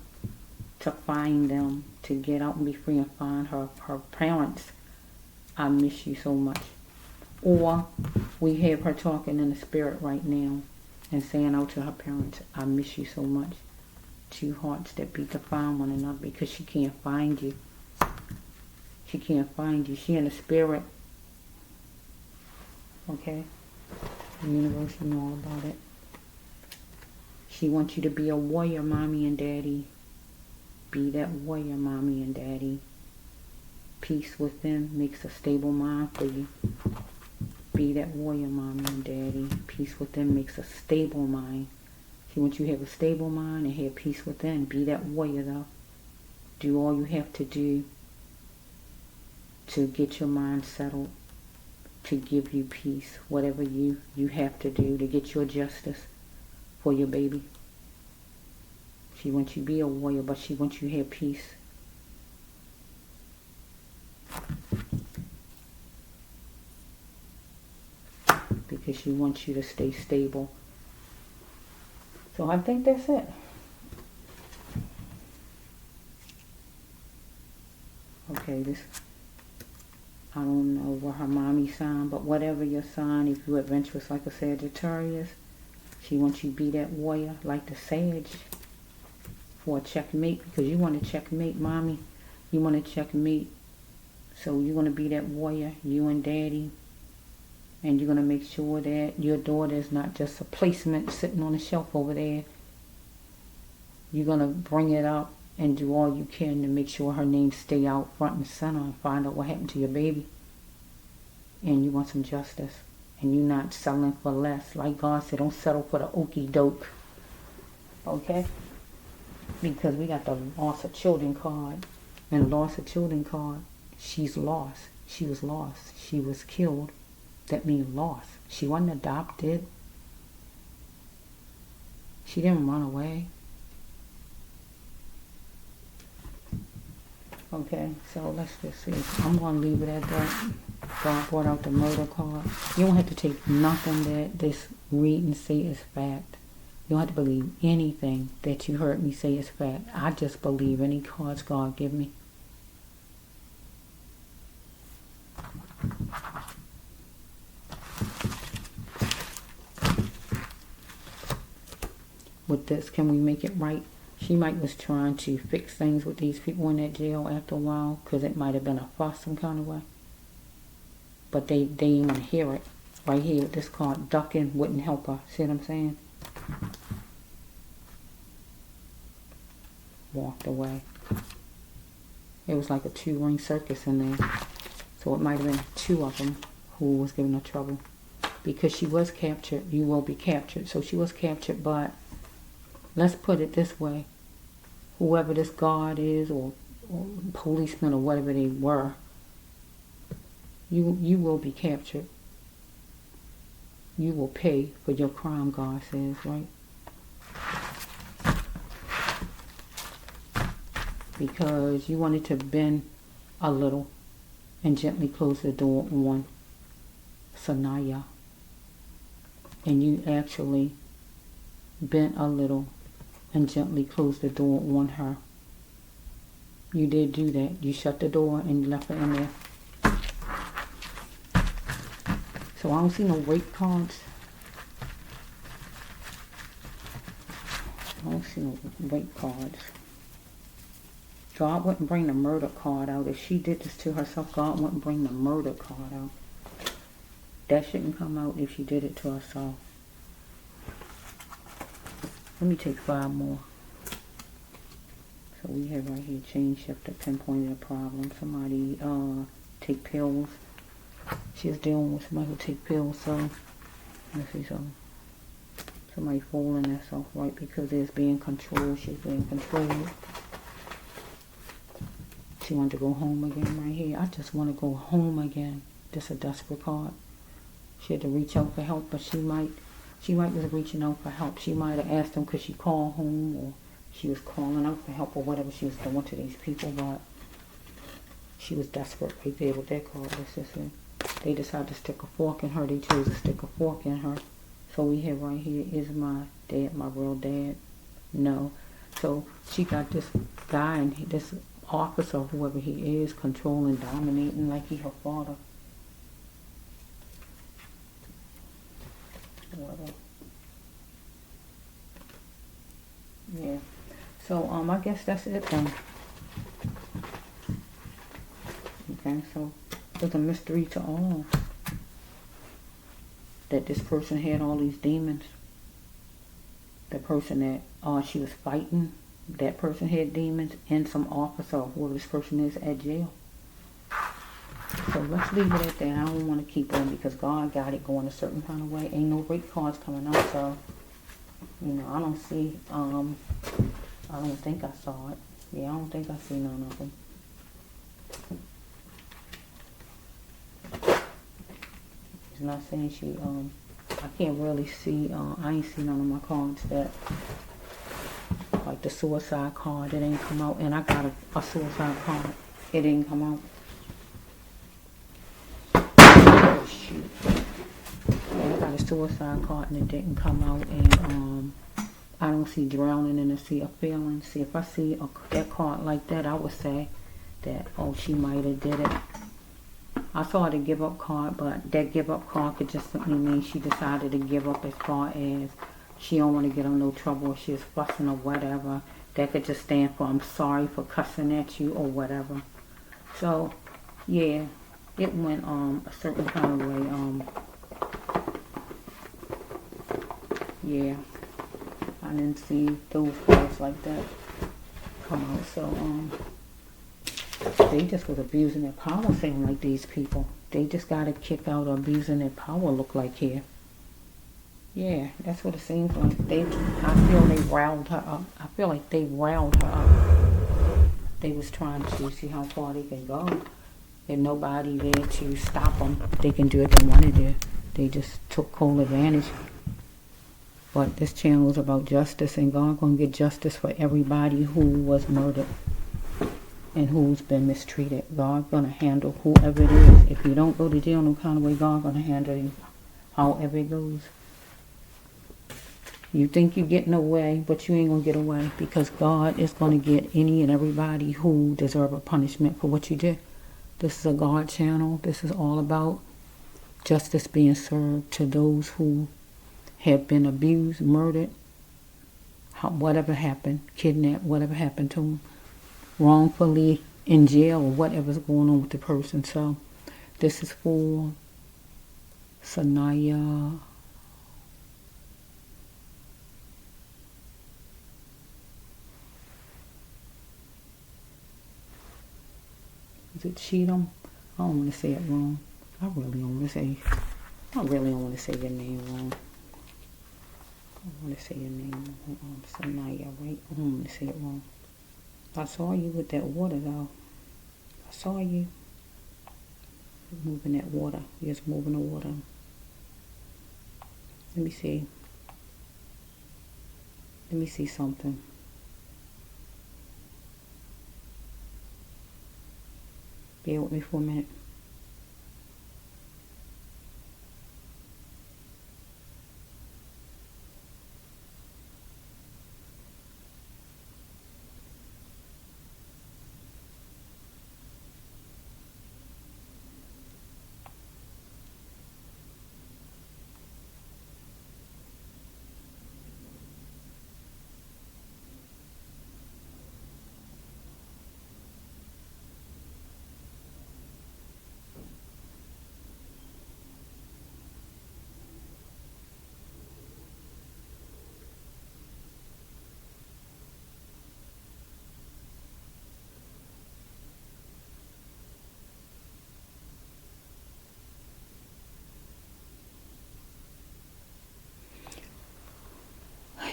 to find them, to get out and be free and find her parents. I miss you so much. Or we have her talking in the spirit right now and saying out to her parents, I miss you so much. Two hearts that beat to find one another, because she can't find you. She can't find you. She in the spirit. Okay? The universe, you know all about it. She wants you to be a warrior, mommy and daddy. Be that warrior, mommy and daddy. Peace within makes a stable mind for you. Be that warrior, mommy and daddy. Peace within makes a stable mind. She wants you to have a stable mind and have peace within. Be that warrior, though. Do all you have to do to get your mind settled, to give you peace. Whatever you have to do to get your justice for your baby. She wants you to be a warrior, but she wants you to have peace. Because she wants you to stay stable. So I think that's it. Okay, I don't know what her mommy sign, but whatever your sign, if you're adventurous like a Sagittarius, she wants you to be that warrior like the Sage for a checkmate, because you want to checkmate, mommy. You want to checkmate. So you're going to be that warrior, you and daddy. And you're going to make sure that your daughter is not just a placement sitting on a shelf over there. You're going to bring it up and do all you can to make sure her name stay out front and center, and find out what happened to your baby. And you want some justice. And you're not settling for less. Like God said, don't settle for the okie doke. Okay? Because we got the loss of children card. And loss of children card, she's lost. She was lost. She was killed. That means lost. She wasn't adopted. She didn't run away. Okay, so let's just see. I'm going to leave it at that. God brought out the murder card. You don't have to take nothing that this reading say is fact. You don't have to believe anything that you heard me say is fact. I just believe any cards God give me. With this, can we make it right? She might was trying to fix things with these people in that jail after a while, because it might have been a fuss some kind of way. But they didn't want to hear it. Right here, this card, ducking wouldn't help her. See what I'm saying? Walked away. It was like a 2-ring circus in there. So it might have been 2 of them who was giving her trouble. Because she was captured, you will be captured. So she was captured, but let's put it this way. Whoever this guard is, or policeman, or whatever they were, You will be captured. You will pay for your crime, God says, right? Because you wanted to bend a little and gently close the door on Saniyah. And you actually bent a little and gently closed the door on her. You did do that. You shut the door and you left her in there. So I don't see no rape cards. I don't see no rape cards. God wouldn't bring the murder card out. If she did this to herself, God wouldn't bring the murder card out. That shouldn't come out if she did it to herself. Let me take 5 more. So we have right here, change shifter, pinpointed a problem. Somebody take pills. She's dealing with somebody who take pills, so let's see something. Somebody fooling herself, right? Because it's being controlled. She's being controlled. She wanted to go home again right here. I just want to go home again. Just a desperate card. She had to reach out for help, but she might was reaching out for help. She might have asked them could she call home, or she was calling out for help, or whatever she was doing to these people, but she was desperate right there with that card. That's just it. They decided to stick a fork in her. They chose to stick a fork in her. So we have right here, is my dad my real dad? No. So she got this guy and this officer, whoever he is, controlling, dominating like he her father. Whatever. Yeah. So I guess that's it then. Okay, so there's a mystery to all. That this person had all these demons. The person that she was fighting, that person had demons, and some officer, whoever this person is, at jail. So let's leave it at that. I don't want to keep on because God got it going a certain kind of way. Ain't no rape cards coming out, so I don't see. I don't think I saw it. Yeah, I don't think I see none of them. It's not saying she. I can't really see. I ain't seen none of my cards that. Like the suicide card, it ain't come out, and I got a suicide card. It didn't come out. Oh shoot! Yeah, I got a suicide card and it didn't come out, and I don't see drowning in the sea of feelings. See, if I see that card like that, I would say that she might have did it. I saw the give up card, but that give up card could just simply mean she decided to give up as far as she don't want to get in no trouble, or she was fussing or whatever. That could just stand for I'm sorry for cussing at you or whatever. So, yeah, it went a certain kind of way. Yeah, I didn't see those cards like that come out. So, they just was abusing their power, saying like these people. They just got a kick out of abusing their power, look like here. Yeah, that's what it seems like. I feel they riled her up. I feel like they riled her up. They was trying to see how far they can go. There's nobody there to stop them. They can do what they want to do. They just took full advantage. But this channel is about justice, and God gonna get justice for everybody who was murdered and who's been mistreated. God gonna handle whoever it is. If you don't go to jail no kind of way, God gonna handle you however it goes. You think you're getting away, but you ain't going to get away, because God is going to get any and everybody who deserve a punishment for what you did. This is a God channel. This is all about justice being served to those who have been abused, murdered, whatever happened, kidnapped, whatever happened to them, wrongfully in jail, or whatever's going on with the person. So this is for Saniyah. Is it Cheatham? I don't want to say it wrong. I really don't want to say your name wrong. I want to say your name wrong. Saniyah, right? I don't want to say it wrong. I saw you with that water, though. I saw you. moving that water. Just moving the water. Let me see. Let me see something. Bear with me for a minute.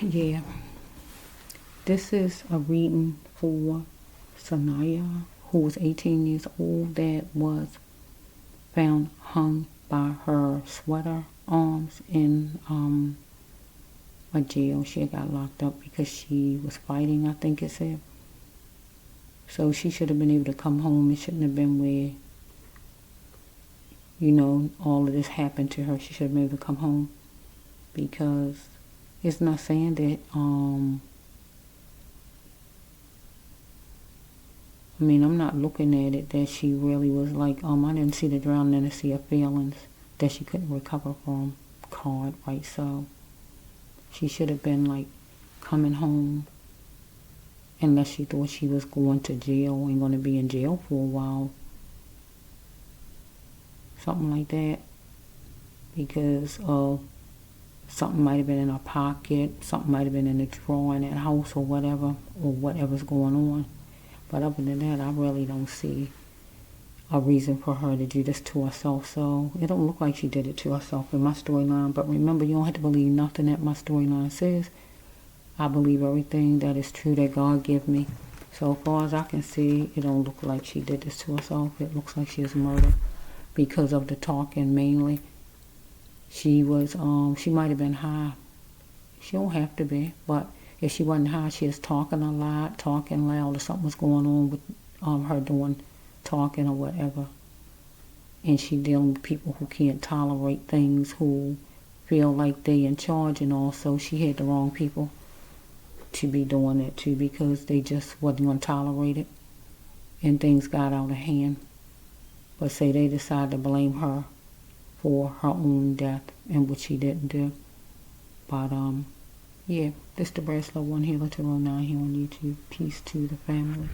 Yeah. This is a reading for Saniyah, who was 18 years old, that was found hung by her sweater arms in a jail. She got locked up because she was fighting, I think it said. So she should have been able to come home. It shouldn't have been where, you know, all of this happened to her. She should have been able to come home, because it's not saying that, I mean, I'm not looking at it that she really was like, I didn't see the drowning and see her feelings that she couldn't recover from card, right? So she should have been like coming home, unless she thought she was going to jail and going to be in jail for a while. Something like that. Because something might have been in her pocket, something might have been in the drawer in that house or whatever's going on. But other than that, I really don't see a reason for her to do this to herself. So it don't look like she did it to herself in my storyline. But remember, you don't have to believe nothing that my storyline says. I believe everything that is true that God give me. So far as I can see, it don't look like she did this to herself. It looks like she was murdered because of the talking mainly. She was, she might have been high. She don't have to be, but if she wasn't high, she was talking a lot, talking loud, or something was going on with her doing talking or whatever. And she dealing with people who can't tolerate things, who feel like they in charge, and also she had the wrong people to be doing it to, because they just wasn't going to tolerate it, and things got out of hand. But say they decided to blame her for her own death, and which she didn't do. But yeah, this the Bracelet One Healer 209 here on YouTube. Peace to the family.